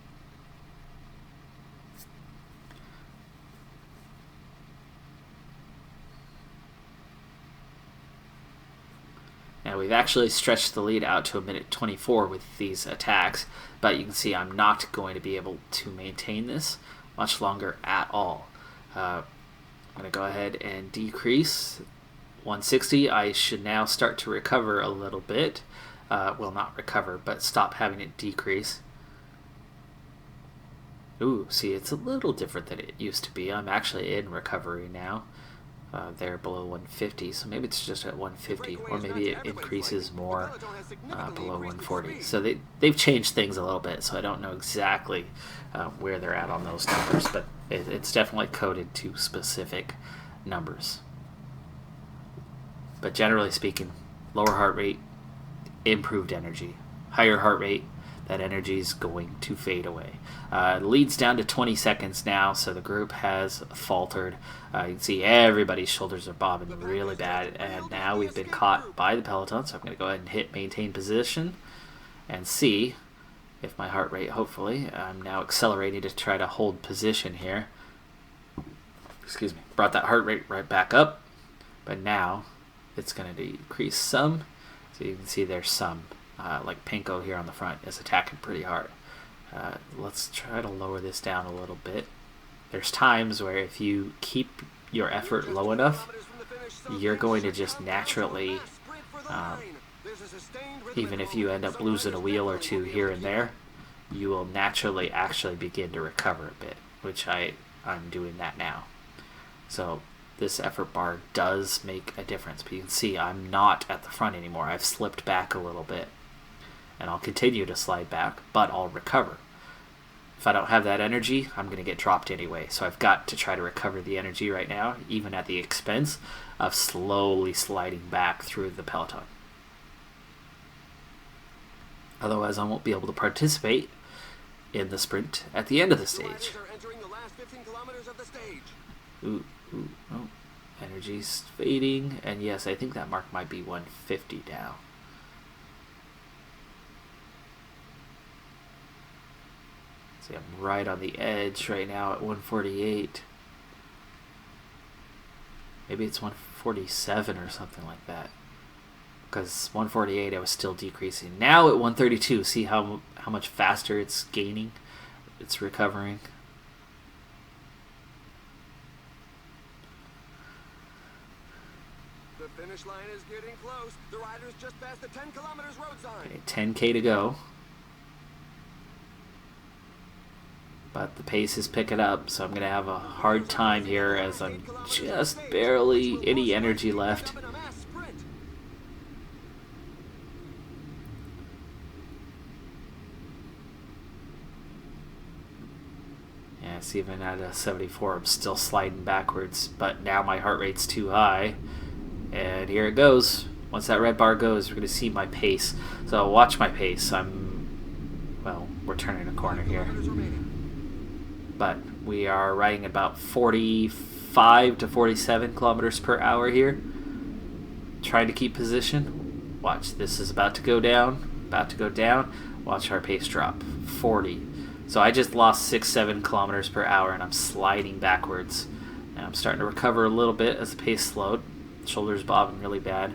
Now we've actually stretched the lead out to a minute 24 with these attacks, but you can see I'm not going to be able to maintain this much longer at all. I'm going to go ahead and decrease 160. I should now start to recover a little bit. Well, not recover, but stop having it decrease. Ooh, see, it's a little different than it used to be. I'm actually in recovery now. They're below 150, so maybe it's just at 150, or maybe it increases more below 140. So they've changed things a little bit, so I don't know exactly where they're at on those numbers, but it's definitely coded to specific numbers. But generally speaking, lower heart rate, improved energy. Higher heart rate, that energy is going to fade away. Leads down to 20 seconds now, so the group has faltered. You can see everybody's shoulders are bobbing really bad, and now we've been caught by the peloton, so I'm going to go ahead and hit maintain position and see if my heart rate, hopefully, I'm now accelerating to try to hold position here. Excuse me. Brought that heart rate right back up, but now it's going to decrease some, so you can see there's some. Like Pinko here on the front is attacking pretty hard. Let's try to lower this down a little bit. There's times where if you keep your effort low enough, you're going to just naturally, even if you end up losing a wheel or two here and there, you will naturally actually begin to recover a bit, which I'm doing that now. So this effort bar does make a difference, but you can see I'm not at the front anymore. I've slipped back a little bit, and I'll continue to slide back, but I'll recover. If I don't have that energy, I'm going to get dropped anyway, so I've got to try to recover the energy right now, even at the expense of slowly sliding back through the peloton. Otherwise, I won't be able to participate in the sprint at the end of the stage. Ooh, oh, energy's fading, and yes, I think that mark might be 150 now. See, I'm right on the edge right now at 148. Maybe it's 147 or something like that. Because 148 I was still decreasing. Now at 132, see how much faster it's gaining? It's recovering. The finish line is getting close. The riders just passed the 10 kilometers road sign. Okay, 10K to go. But the pace is picking up, so I'm going to have a hard time here as I'm just barely any energy left. Yes, even at a 74, I'm still sliding backwards, but now my heart rate's too high. And here it goes. Once that red bar goes, we're going to see my pace. So watch my pace. Well, we're turning a corner here. But we are riding about 45 to 47 kilometers per hour here. Trying to keep position. Watch, this is about to go down. About to go down. Watch our pace drop. 40. So I just lost 6-7 kilometers per hour and I'm sliding backwards. Now I'm starting to recover a little bit as the pace slowed. Shoulders bobbing really bad.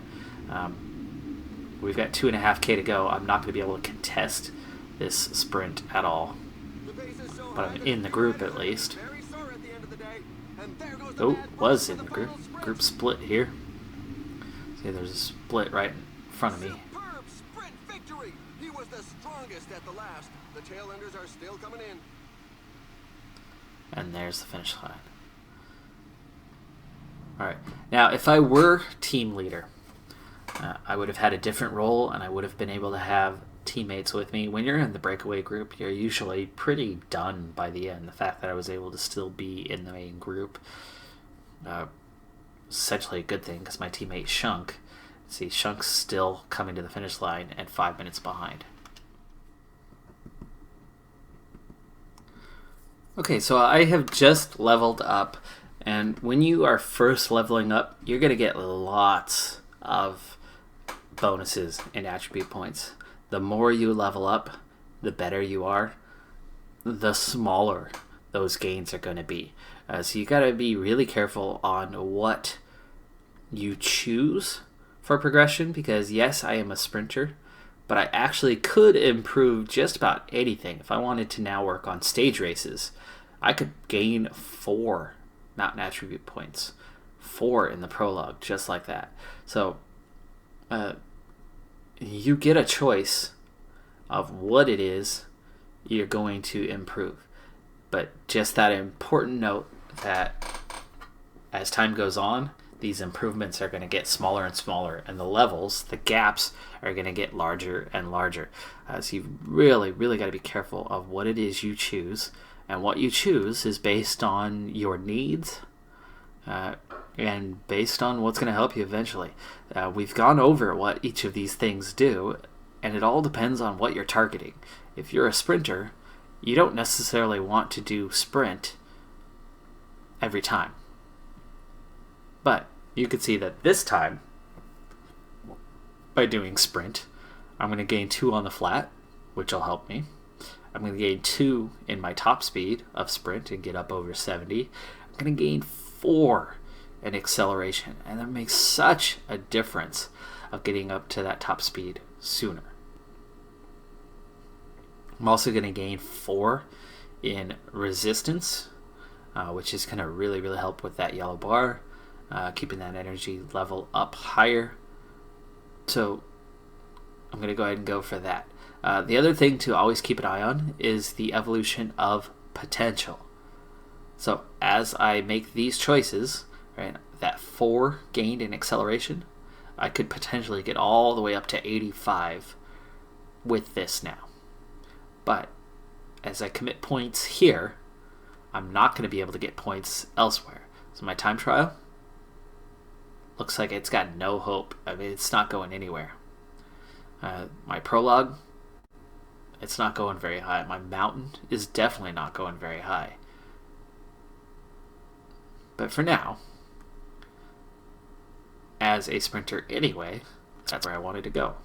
We've got 2.5K to go. I'm not going to be able to contest this sprint at all. But I'm in the group at least. Oh, was in the group. Group split here. See, there's a split right in front of me. Superb sprint victory. He was the strongest at the last. The tailenders are still coming in. And there's the finish line. Alright, now if I were team leader, I would have had a different role and I would have been able to have teammates with me. When you're in the breakaway group, you're usually pretty done by the end. The fact that I was able to still be in the main group essentially a good thing because my teammate Shunk, see, Shunk's still coming to the finish line and 5 minutes behind. Okay, so I have just leveled up, and when you are first leveling up, you're going to get lots of bonuses and attribute points. The more you level up, the better you are, the smaller those gains are going to be. So you got to be really careful on what you choose for progression, because yes, I am a sprinter, but I actually could improve just about anything. If I wanted to now work on stage races, I could gain 4 mountain attribute points, 4 in the prologue, just like that. So you get a choice of what it is you're going to improve. But just that important note that as time goes on, these improvements are going to get smaller and smaller, and the levels, the gaps, are going to get larger and larger. So you've really, really got to be careful of what it is you choose, and what you choose is based on your needs and based on what's going to help you eventually. We've gone over what each of these things do, and it all depends on what you're targeting. If you're a sprinter, you don't necessarily want to do sprint every time. But you can see that this time, by doing sprint, I'm going to gain 2 on the flat, which will help me. I'm going to gain 2 in my top speed of sprint and get up over 70. I'm going to gain 4 in acceleration, and that makes such a difference of getting up to that top speed sooner. I'm also going to gain 4 in resistance, which is going to really, really help with that yellow bar, keeping that energy level up higher. So I'm going to go ahead and go for that. The other thing to always keep an eye on is the evolution of potential. So as I make these choices, right, that 4 gained in acceleration, I could potentially get all the way up to 85 with this now. But as I commit points here, I'm not going to be able to get points elsewhere. So my time trial looks like it's got no hope. I mean, it's not going anywhere. My prologue, it's not going very high. My mountain is definitely not going very high. But for now, as a sprinter anyway, that's where I wanted to go.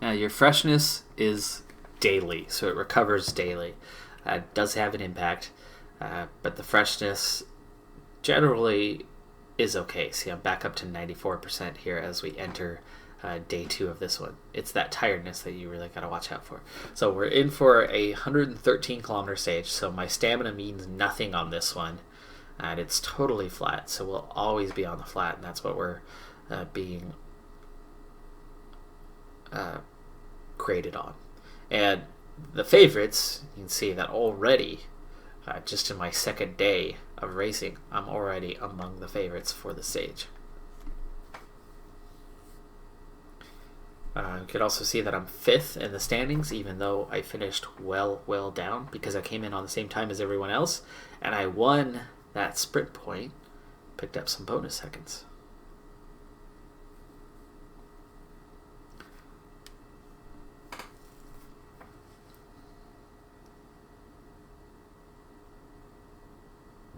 Now your freshness is daily, so it recovers daily. It does have an impact, but the freshness generally is okay. See, I'm back up to 94% here as we enter day 2 of this one. It's that tiredness that you really got to watch out for. So we're in for a 113 kilometer stage, so my stamina means nothing on this one, and it's totally flat, so we'll always be on the flat, and that's what we're being graded on. And the favorites, you can see that already, just in my second day of racing, I'm already among the favorites for the stage. You could also see that I'm 5th in the standings, even though I finished well down, because I came in on the same time as everyone else, and I won that sprint point, picked up some bonus seconds.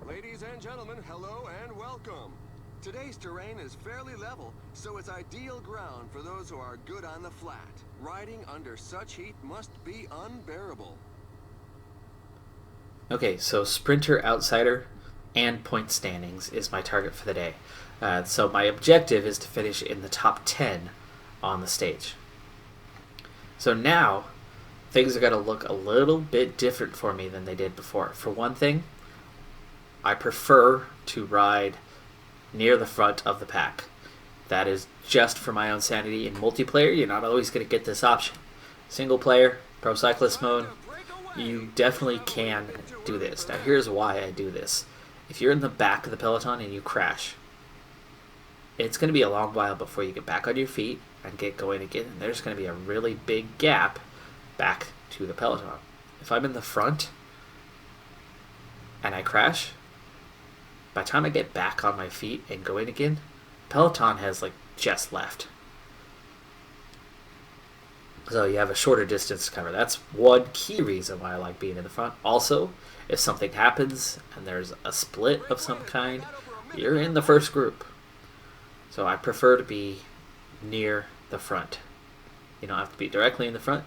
Ladies and gentlemen, hello and welcome. Today's terrain is fairly level, so it's ideal ground for those who are good on the flat. Riding under such heat must be unbearable. Okay, so sprinter, outsider, and point standings is my target for the day. So my objective is to finish in the top 10 on the stage. So now, things are going to look a little bit different for me than they did before. For one thing, I prefer to ride near the front of the pack. That is just for my own sanity. In multiplayer, you're not always going to get this option. Single player, Pro Cyclist Mode, you definitely can do this. Now here's why I do this. If you're in the back of the peloton and you crash, it's going to be a long while before you get back on your feet and get going again. And there's going to be a really big gap back to the peloton. If I'm in the front and I crash, by the time I get back on my feet and going again, peloton has like just left. So you have a shorter distance to cover. That's one key reason why I like being in the front. Also, if something happens and there's a split of some kind, you're in the first group. So I prefer to be near the front. You don't have to be directly in the front.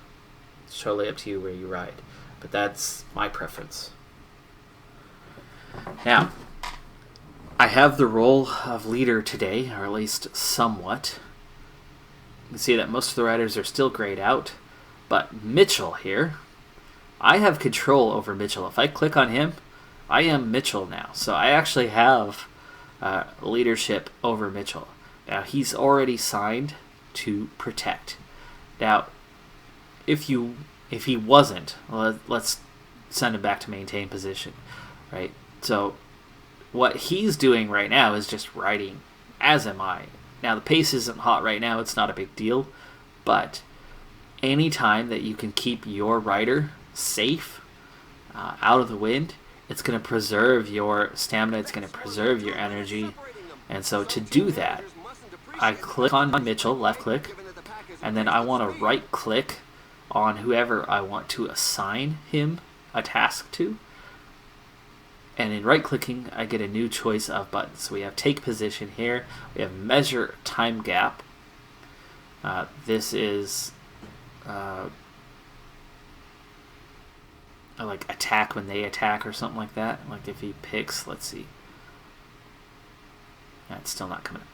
It's totally up to you where you ride. But that's my preference. Now, I have the role of leader today, or at least somewhat. You can see that most of the riders are still grayed out, but Mitchell here, I have control over Mitchell. If I click on him, I am Mitchell now. So I actually have leadership over Mitchell. Now he's already signed to protect. Now, if he wasn't, let's send him back to maintain position, right? So what he's doing right now is just riding, as am I. Now, the pace isn't hot right now. It's not a big deal. But any time that you can keep your rider safe, out of the wind, it's going to preserve your stamina. It's going to preserve your energy. And so to do that, I click on Mitchell, left click, and then I want to right click on whoever I want to assign him a task to. And in right-clicking, I get a new choice of buttons. So we have take position here. We have measure time gap. This is like attack when they attack or something like that. Like if he picks, let's see. It's still not coming up.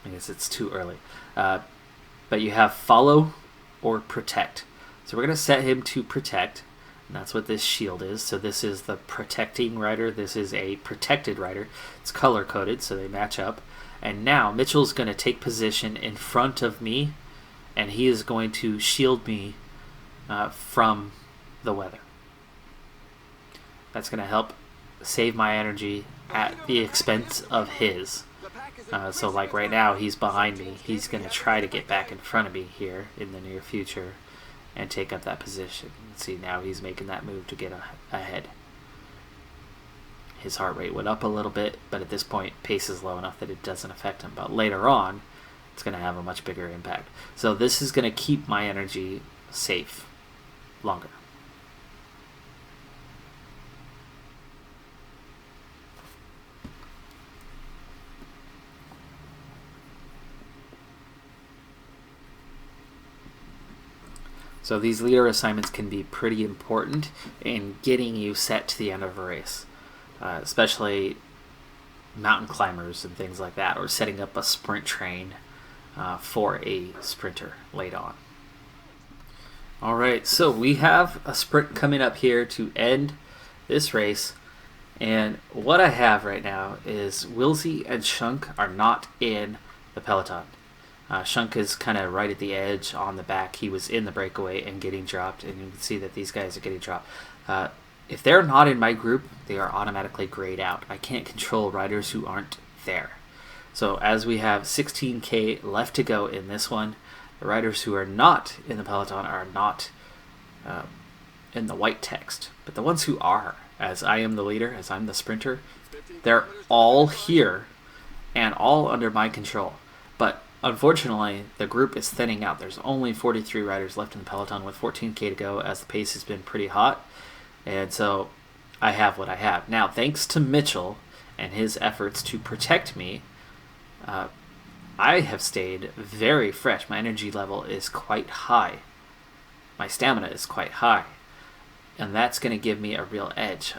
I guess it's too early. But you have follow or protect. So we're going to set him to protect. And that's what this shield is. So this is the protecting rider. This is a protected rider. It's color-coded, so they match up. And now Mitchell's going to take position in front of me, and he is going to shield me from the weather. That's going to help save my energy at the expense of his. So like right now, he's behind me. He's going to try to get back in front of me here in the near future and take up that position. See, now he's making that move to get ahead. His heart rate went up a little bit, but at this point, pace is low enough that it doesn't affect him. But later on, it's going to have a much bigger impact. So this is going to keep my energy safe longer. So these leader assignments can be pretty important in getting you set to the end of a race, especially mountain climbers and things like that, or setting up a sprint train for a sprinter late on. All right, so we have a sprint coming up here to end this race. And what I have right now is Wilsey and Shunk are not in the peloton. Shunk is kind of right at the edge on the back. He was in the breakaway and getting dropped, and you can see that these guys are getting dropped. If they're not in my group, they are automatically grayed out. I can't control riders who aren't there. So as we have 16K left to go in this one, the riders who are not in the peloton are not in the white text. But the ones who are, as I am the leader, as I'm the sprinter, they're all here and all under my control. But unfortunately, the group is thinning out. There's only 43 riders left in the peloton with 14K to go, as the pace has been pretty hot. And so I have what I have. Now, thanks to Mitchell and his efforts to protect me, I have stayed very fresh. My energy level is quite high. My stamina is quite high. And that's going to give me a real edge.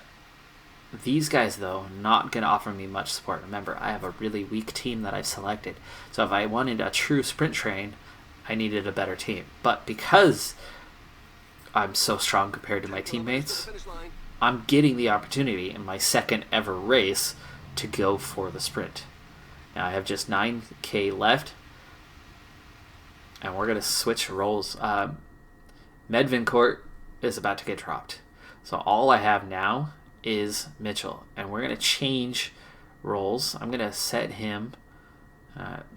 These guys, though, not going to offer me much support. Remember, I have a really weak team that I've selected. So if I wanted a true sprint train, I needed a better team. But because I'm so strong compared to my teammates, I'm getting the opportunity in my second ever race to go for the sprint. Now I have just 9K left, and we're going to switch roles. Medvincourt is about to get dropped. So all I have now is Mitchell, and we're going to change roles. I'm going to set him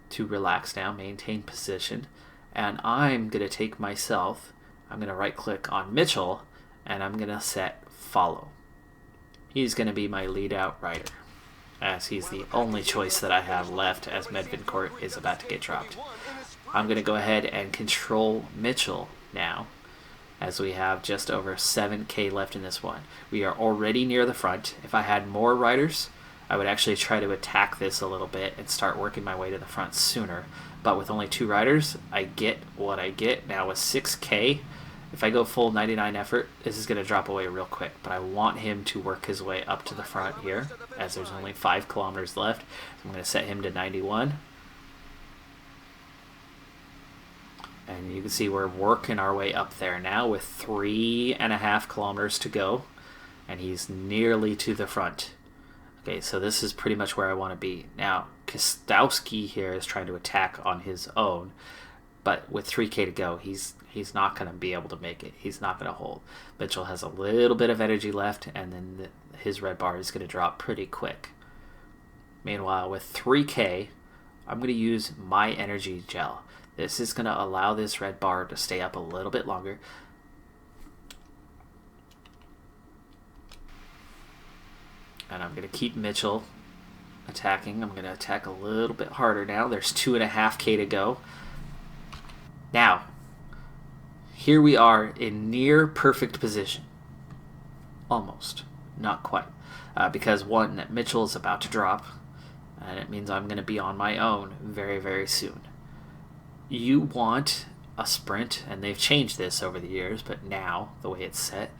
to relax now, maintain position, and I'm going to take myself, I'm going to right click on Mitchell, and I'm going to set follow. He's going to be my lead out rider, as he's the only choice that I have left, as Medvincourt is about to get dropped. I'm going to go ahead and control Mitchell now, as we have just over 7K left in this one. We are already near the front. If I had more riders, I would actually try to attack this a little bit and start working my way to the front sooner. But with only 2 riders, I get what I get. Now with 6K, if I go full 99 effort, this is going to drop away real quick. But I want him to work his way up to the front here, as there's only 5 kilometers left. So I'm going to set him to 91. And you can see we're working our way up there now with 3.5 kilometers to go. And he's nearly to the front. Okay, so this is pretty much where I want to be. Now, Kostowski here is trying to attack on his own. But with 3K to go, he's not going to be able to make it. He's not going to hold. Mitchell has a little bit of energy left, and then his red bar is going to drop pretty quick. Meanwhile, with 3K, I'm going to use my energy gel. This is going to allow this red bar to stay up a little bit longer. And I'm going to keep Mitchell attacking. I'm going to attack a little bit harder now. There's 2.5K to go. Now, here we are in near perfect position. Almost. Not quite. Because one, Mitchell is about to drop. And it means I'm going to be on my own very, very soon. You want a sprint, and they've changed this over the years, but now, the way it's set,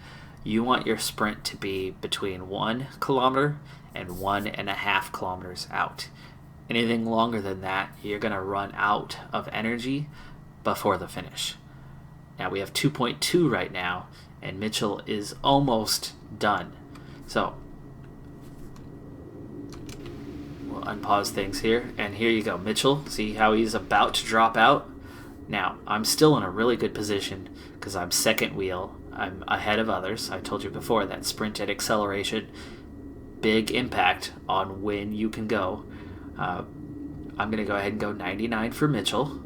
you want your sprint to be between 1 kilometer and 1.5 kilometers out. Anything longer than that, you're going to run out of energy before the finish. Now we have 2.2 right now, and Mitchell is almost done. So we'll unpause things here, and here you go. Mitchell, see how he's about to drop out? Now, I'm still in a really good position because I'm second wheel. I'm ahead of others. I told you before that sprint at acceleration, big impact on when you can go. I'm going to go ahead and go 99 for Mitchell.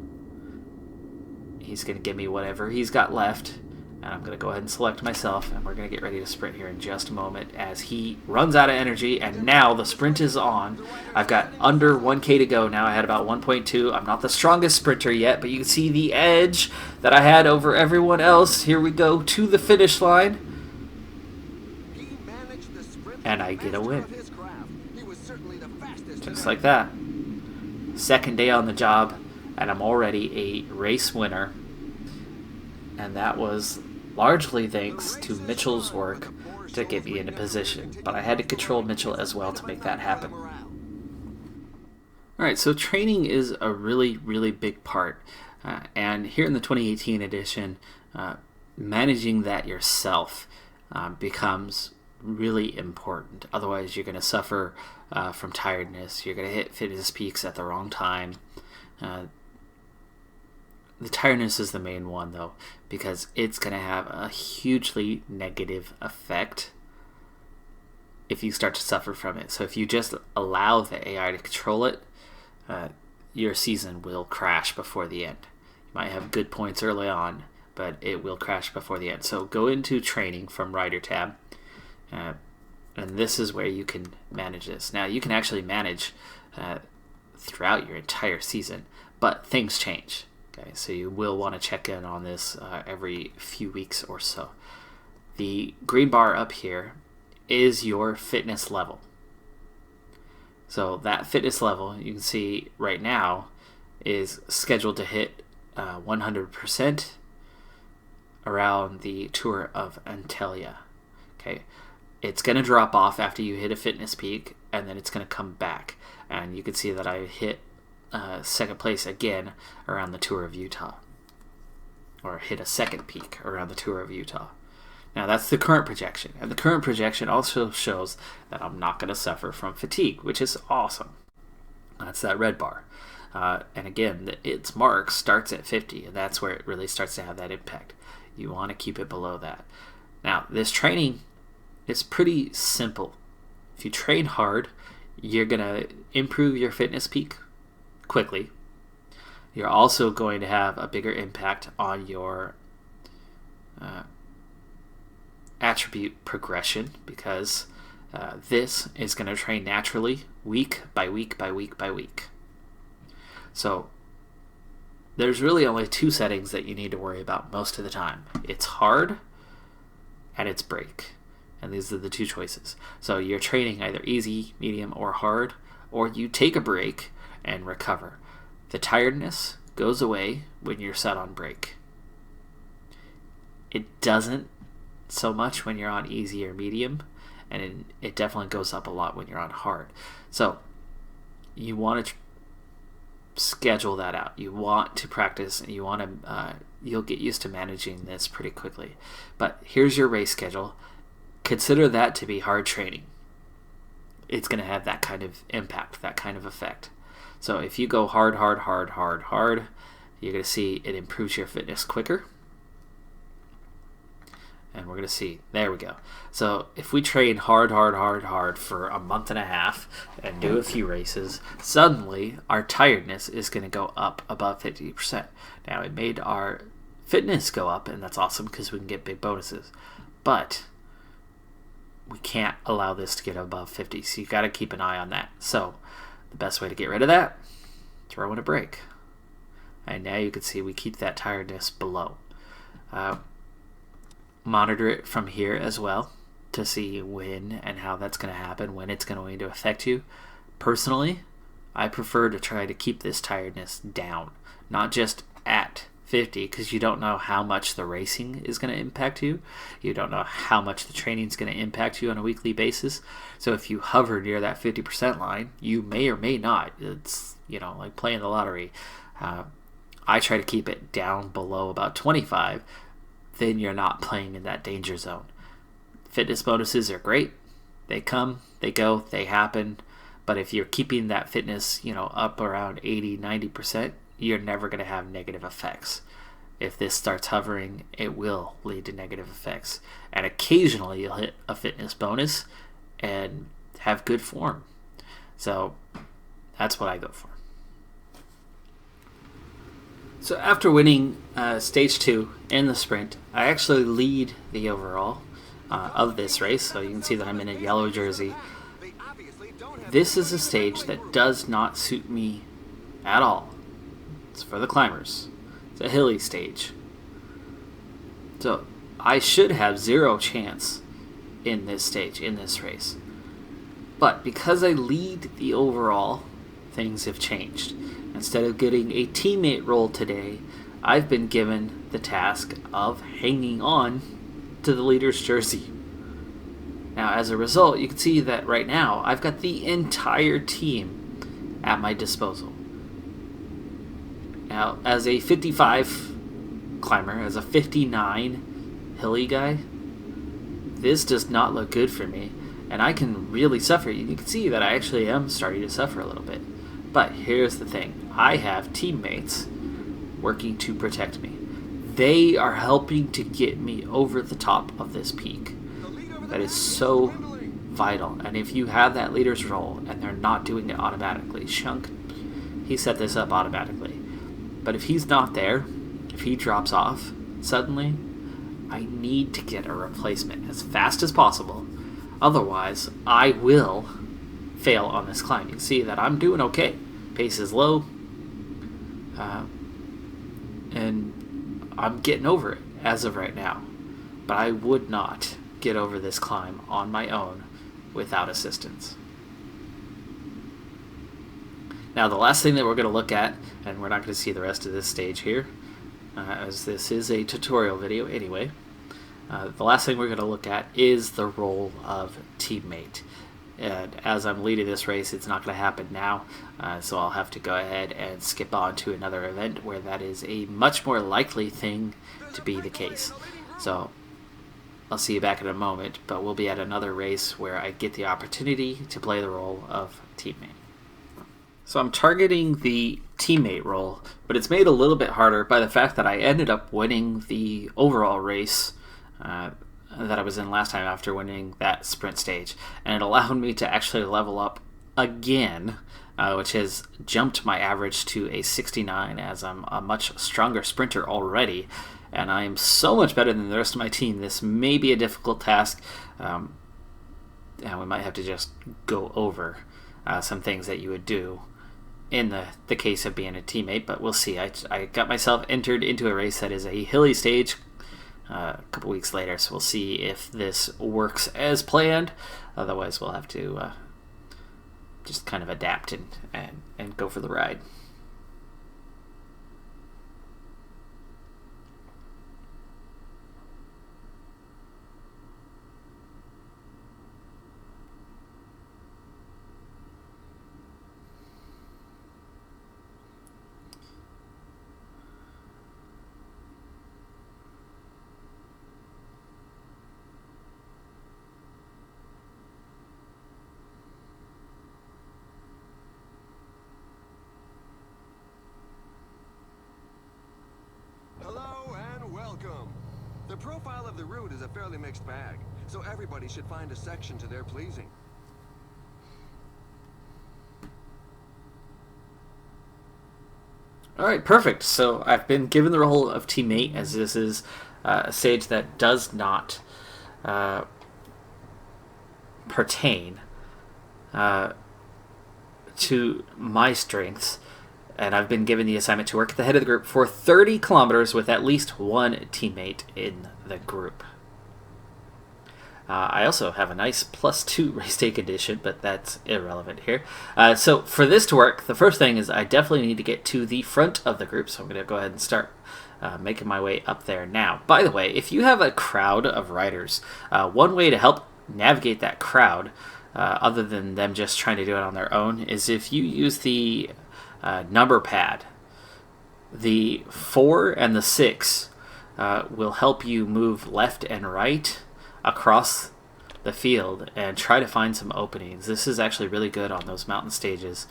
He's going to give me whatever he's got left, and I'm going to go ahead and select myself, and we're going to get ready to sprint here in just a moment as he runs out of energy, and now the sprint is on. I've got under 1K to go now. I had about 1.2. I'm not the strongest sprinter yet, but you can see the edge that I had over everyone else. Here we go to the finish line, and I get a win. Just like that. Second day on the job, and I'm already a race winner. And that was largely thanks to Mitchell's work to get me into position. But I had to control Mitchell as well to make that happen. All right, so training is a really, really big part. And here in the 2018 edition, managing that yourself becomes really important. Otherwise, you're going to suffer from tiredness. You're going to hit fitness peaks at the wrong time. The tiredness is the main one, though, because it's going to have a hugely negative effect if you start to suffer from it. So if you just allow the AI to control it, your season will crash before the end. You might have good points early on, but it will crash before the end. So go into training from Rider tab, and this is where you can manage this. Now, you can actually manage throughout your entire season, but things change. Okay, so you will want to check in on this every few weeks or so. The green bar up here is your fitness level. So that fitness level, you can see right now, is scheduled to hit 100% around the Tour of Antalya. Okay, it's going to drop off after you hit a fitness peak, and then it's going to come back. And you can see that I hit second place again around the Tour of Utah, or hit a second peak around the Tour of Utah. Now that's the current projection, and the current projection also shows that I'm not going to suffer from fatigue, which is awesome. That's that red bar. And again, its mark starts at 50, and that's where it really starts to have that impact. You want to keep it below that. Now, this training is pretty simple. If you train hard, you're going to improve your fitness peak quickly. You're also going to have a bigger impact on your attribute progression, because this is going to train naturally week by week by week by week. So there's really only two settings that you need to worry about most of the time. It's hard and it's break. And these are the two choices. So you're training either easy, medium, or hard, or you take a break and recover. The tiredness goes away when you're set on break. It doesn't so much when you're on easy or medium, and it definitely goes up a lot when you're on hard. So you want to schedule that out. You want to practice, and you want to you'll get used to managing this pretty quickly. But here's your race schedule. Consider that to be hard training. It's going to have that kind of impact, that kind of effect. So if you go hard, you're going to see it improves your fitness quicker. And we're going to see, there we go. So if we train hard for a month and a half and do a few races, suddenly our tiredness is going to go up above 50%. Now, it made our fitness go up, and that's awesome because we can get big bonuses. But we can't allow this to get above 50, so you got to keep an eye on that. So the best way to get rid of that, throw in a break. And now you can see we keep that tiredness below. Monitor it from here as well to see when and how that's going to happen, when it's going to affect you. Personally, I prefer to try to keep this tiredness down, not just at 50, because you don't know how much the racing is going to impact you. You don't know how much the training is going to impact you on a weekly basis. So if you hover near that 50% line, you may or may not. It's, like playing the lottery. I try to keep it down below about 25. Then you're not playing in that danger zone. Fitness bonuses are great. They come, they go, they happen. But if you're keeping that fitness, up around 80, 90%, you're never going to have negative effects. If this starts hovering, it will lead to negative effects. And occasionally you'll hit a fitness bonus and have good form. So that's what I go for. So after winning stage 2 in the sprint, I actually lead the overall of this race. So you can see that I'm in a yellow jersey. This is a stage that does not suit me at all. It's for the climbers. It's a hilly stage. So I should have zero chance in this stage, in this race. But because I lead the overall, things have changed. Instead of getting a teammate role today, I've been given the task of hanging on to the leader's jersey. Now, as a result, you can see that right now I've got the entire team at my disposal. Now, as a 55 climber, as a 59 hilly guy, this does not look good for me, and I can really suffer. You can see that I actually am starting to suffer a little bit. But here's the thing. I have teammates working to protect me. They are helping to get me over the top of this peak. That is so vital. And if you have that leader's role and they're not doing it automatically, Shunk, he set this up automatically. But if he's not there, if he drops off suddenly, I need to get a replacement as fast as possible. Otherwise, I will fail on this climb. You can see that I'm doing okay. Pace is low. And I'm getting over it as of right now. But I would not get over this climb on my own without assistance. Now, the last thing that we're going to look at, and we're not going to see the rest of this stage here, as this is a tutorial video anyway, the last thing we're going to look at is the role of teammate. And as I'm leading this race, it's not going to happen now, so I'll have to go ahead and skip on to another event where that is a much more likely thing to be the case. So I'll see you back in a moment, but we'll be at another race where I get the opportunity to play the role of teammate. So I'm targeting the teammate role, but it's made a little bit harder by the fact that I ended up winning the overall race that I was in last time after winning that sprint stage. And it allowed me to actually level up again, which has jumped my average to a 69 as I'm a much stronger sprinter already. And I am so much better than the rest of my team. This may be a difficult task, and we might have to just go over some things that you would do in the case of being a teammate, but we'll see. I got myself entered into a race that is a hilly stage a couple weeks later, so we'll see if this works as planned. Otherwise, we'll have to just kind of adapt and go for the ride. The profile of the route is a fairly mixed bag, so everybody should find a section to their pleasing. Alright, perfect. So I've been given the role of teammate, as this is a stage that does not pertain to my strengths. And I've been given the assignment to work at the head of the group for 30 kilometers with at least one teammate in the group. I also have a nice +2 race day condition, but that's irrelevant here. So for this to work, the first thing is I definitely need to get to the front of the group, so I'm going to go ahead and start making my way up there now. By the way, if you have a crowd of riders, one way to help navigate that crowd, other than them just trying to do it on their own, is if you use the number pad. The 4 and the 6 will help you move left and right across the field and try to find some openings. This is actually really good on those mountain stages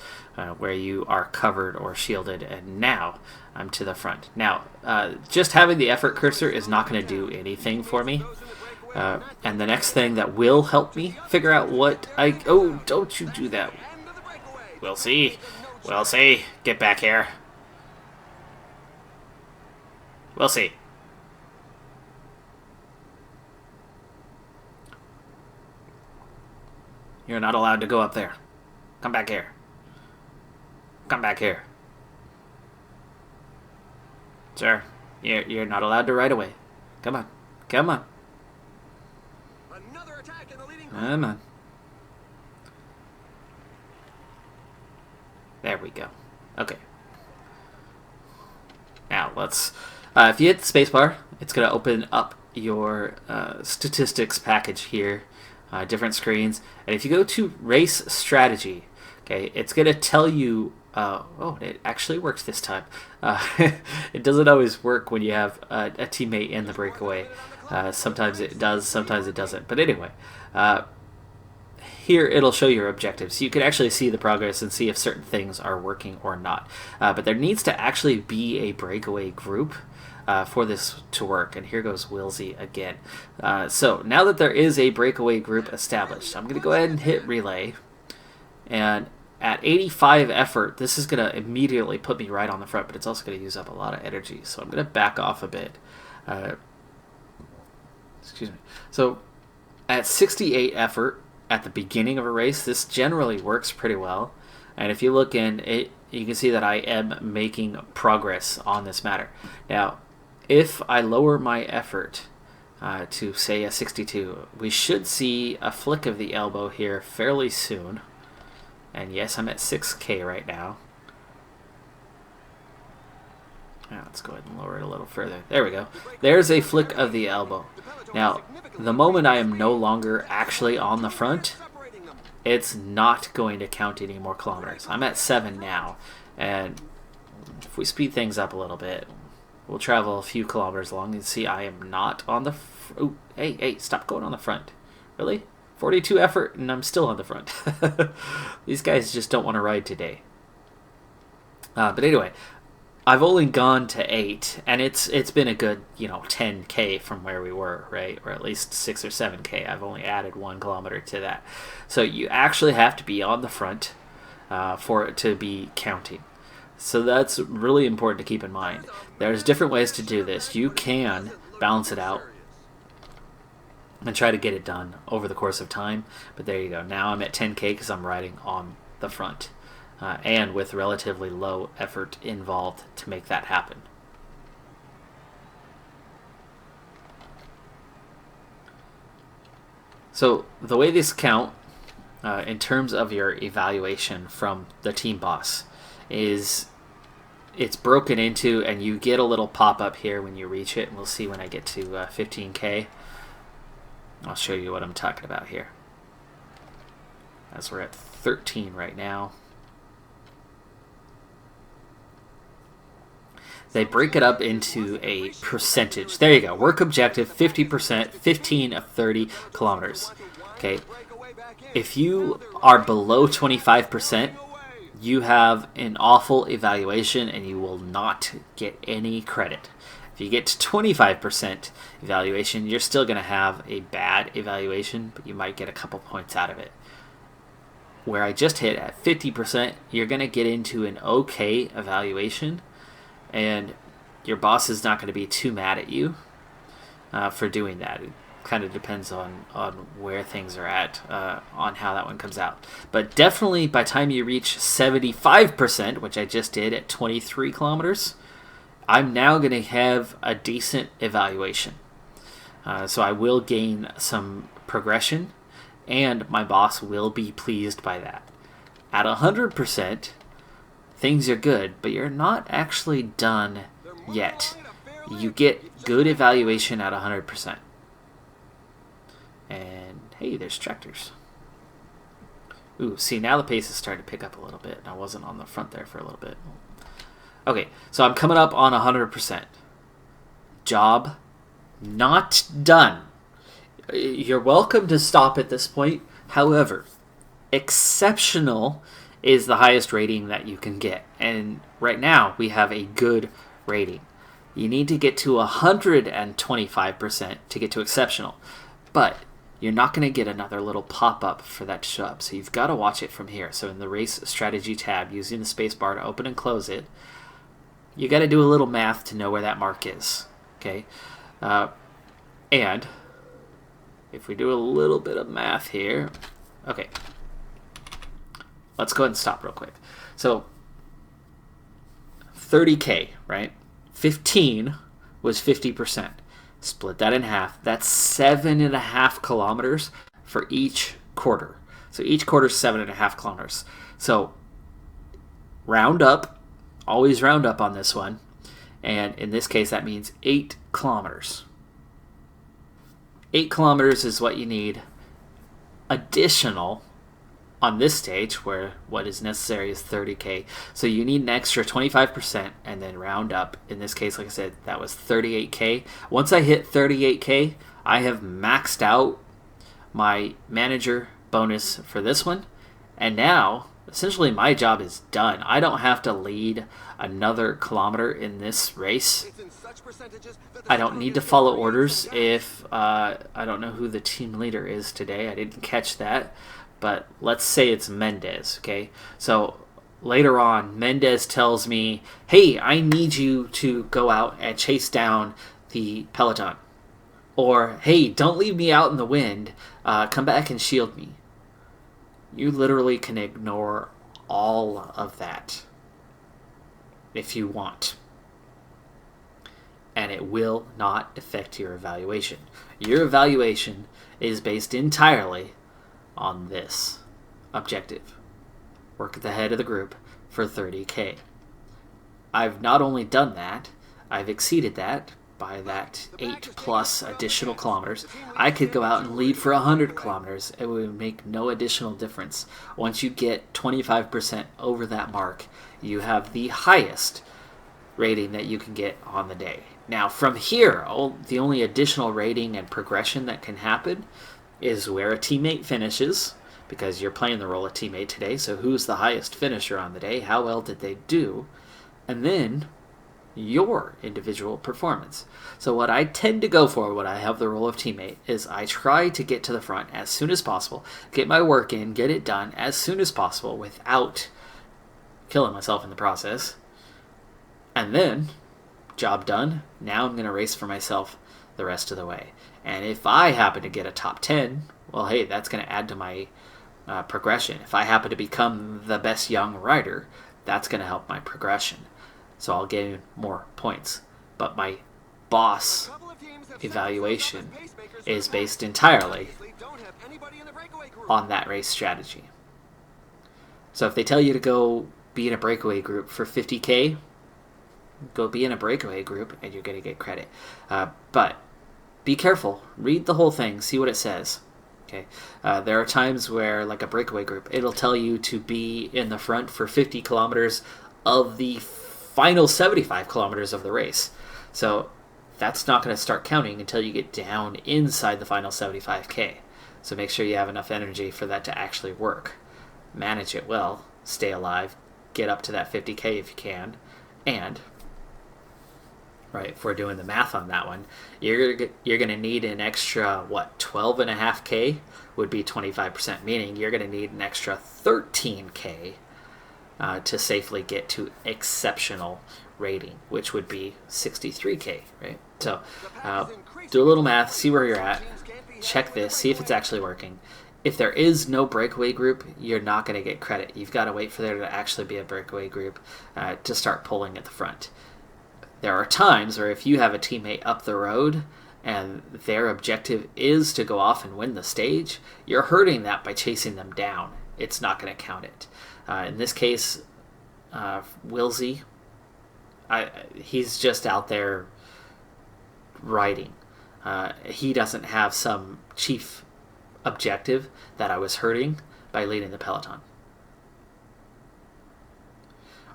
where you are covered or shielded. And now I'm to the front. Now, just having the effort cursor is not going to do anything for me. And the next thing that will help me figure out what I... Oh, don't you do that. We'll see. We'll see. Get back here. We'll see. You're not allowed to go up there. Come back here. Come back here. Sir, you're not allowed to ride away. Come on. Come on. Another attack in the leading group. Come on. There we go. Okay. Now let's... if you hit the spacebar, it's going to open up your statistics package here. Different screens. And if you go to race strategy, Okay, it's going to tell you, oh, it actually works this time. It doesn't always work when you have a teammate in the breakaway. Sometimes it does, sometimes it doesn't. But anyway, here it'll show your objectives. So you can actually see the progress and see if certain things are working or not. But there needs to actually be a breakaway group for this to work. And here goes Wilsey again. So now that there is a breakaway group established, I'm going to go ahead and hit relay. And at 85 effort, this is going to immediately put me right on the front, but it's also going to use up a lot of energy. So I'm going to back off a bit. Excuse me. So at 68 effort, at the beginning of a race, this generally works pretty well. And if you look in it, you can see that I am making progress on this matter. Now, if I lower my effort to, say, a 62, we should see a flick of the elbow here fairly soon. And yes, I'm at 6K right now. Now, let's go ahead and lower it a little further. There we go. There's a flick of the elbow. Now, the moment I am no longer actually on the front, it's not going to count any more kilometers. I'm at 7 now, and if we speed things up a little bit, we'll travel a few kilometers along and see I am not on the... Ooh, hey, stop going on the front. Really? 42 effort, and I'm still on the front. These guys just don't want to ride today. But anyway, I've only gone to 8, and it's been a good 10K from where we were, right? Or at least 6 or 7K. I've only added 1 kilometer to that. So you actually have to be on the front for it to be counting. So that's really important to keep in mind. There's different ways to do this. You can balance it out and try to get it done over the course of time. But there you go. Now I'm at 10K because I'm riding on the front. And with relatively low effort involved to make that happen. So the way these count in terms of your evaluation from the team boss is it's broken into, and you get a little pop-up here when you reach it, and we'll see when I get to 15K. I'll show you what I'm talking about here. As we're at 13 right now. They break it up into a percentage. There you go. Work objective, 50%, 15 of 30 kilometers. Okay. If you are below 25%, you have an awful evaluation and you will not get any credit. If you get to 25% evaluation, you're still going to have a bad evaluation, but you might get a couple points out of it. Where I just hit at 50%, you're going to get into an okay evaluation. And your boss is not going to be too mad at you for doing that. It kind of depends on where things are at, on how that one comes out. But definitely by the time you reach 75%, which I just did at 23 kilometers, I'm now going to have a decent evaluation. So I will gain some progression, and my boss will be pleased by that. At 100%, things are good, but you're not actually done yet. You get good evaluation at 100%. And hey, there's tractors. Ooh, see, now the pace is starting to pick up a little bit. I wasn't on the front there for a little bit. Okay, so I'm coming up on 100%. Job not done. You're welcome to stop at this point. However, exceptional is the highest rating that you can get. And right now, we have a good rating. You need to get to 125% to get to exceptional. But you're not going to get another little pop-up for that to show up. So you've got to watch it from here. So in the race strategy tab, using the space bar to open and close it, you got to do a little math to know where that mark is. Okay? And if we do a little bit of math here, okay. Let's go ahead and stop real quick. So 30K, right? 15 was 50%. Split that in half. That's 7.5 kilometers for each quarter. So each quarter is 7.5 kilometers. So round up. Always round up on this one. And in this case, that means 8 kilometers. 8 kilometers is what you need additional on this stage, where what is necessary is 30K. So you need an extra 25% and then round up. In this case, like I said, that was 38K. Once I hit 38K, I have maxed out my manager bonus for this one. And now, essentially, my job is done. I don't have to lead another kilometer in this race. I don't need to follow orders if I don't know who the team leader is today. I didn't catch that. But let's say it's Mendez, okay? So later on, Mendez tells me, hey, I need you to go out and chase down the peloton. Or, hey, don't leave me out in the wind. Come back and shield me. You literally can ignore all of that if you want. And it will not affect your evaluation. Your evaluation is based entirely on this objective. Work at the head of the group for 30K. I've not only done that, I've exceeded that by that 8+ additional kilometers. I could go out and lead for 100 kilometers. It would make no additional difference. Once you get 25% over that mark, you have the highest rating that you can get on the day. Now from here, the only additional rating and progression that can happen is where a teammate finishes, because you're playing the role of teammate today, so who's the highest finisher on the day, how well did they do, and then your individual performance. So what I tend to go for when I have the role of teammate is I try to get to the front as soon as possible, get my work in, get it done as soon as possible without killing myself in the process, and then, job done, now I'm going to race for myself the rest of the way. And if I happen to get a top 10, well, hey, that's going to add to my progression. If I happen to become the best young rider, that's going to help my progression. So I'll gain more points. But my boss evaluation is based entirely on that race strategy. So if they tell you to go be in a breakaway group for 50K, go be in a breakaway group and you're going to get credit. But be careful. Read the whole thing. See what it says. Okay. There are times where, like a breakaway group, it'll tell you to be in the front for 50 kilometers of the final 75 kilometers of the race. So that's not going to start counting until you get down inside the final 75K. So make sure you have enough energy for that to actually work. Manage it well. Stay alive. Get up to that 50K if you can. And right, if we're doing the math on that one, you're going to need an extra, 12.5K would be 25%, meaning you're going to need an extra 13K to safely get to exceptional rating, which would be 63K, right? So do a little math, see where you're at, check this, see if it's actually working. If there is no breakaway group, you're not going to get credit. You've got to wait for there to actually be a breakaway group to start pulling at the front. There are times where if you have a teammate up the road and their objective is to go off and win the stage, you're hurting that by chasing them down. It's not going to count it. In this case, Wilsey, he's just out there riding. He doesn't have some chief objective that I was hurting by leading the peloton.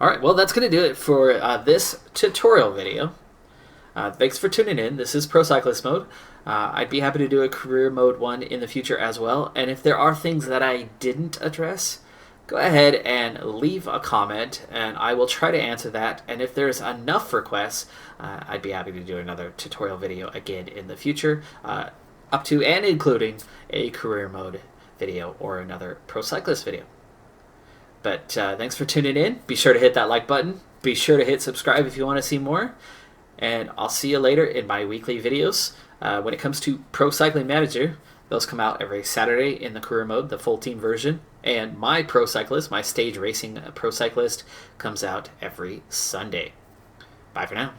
Alright, well, that's going to do it for this tutorial video. Thanks for tuning in. This is Pro Cyclist Mode. I'd be happy to do a career mode one in the future as well. And if there are things that I didn't address, go ahead and leave a comment, and I will try to answer that. And if there's enough requests, I'd be happy to do another tutorial video again in the future, up to and including a career mode video or another Pro Cyclist video. But thanks for tuning in. Be sure to hit that like button. Be sure to hit subscribe if you want to see more. And I'll see you later in my weekly videos. When it comes to Pro Cycling Manager, those come out every Saturday in the career mode, the full team version. And my Pro Cyclist, my stage racing Pro Cyclist, comes out every Sunday. Bye for now.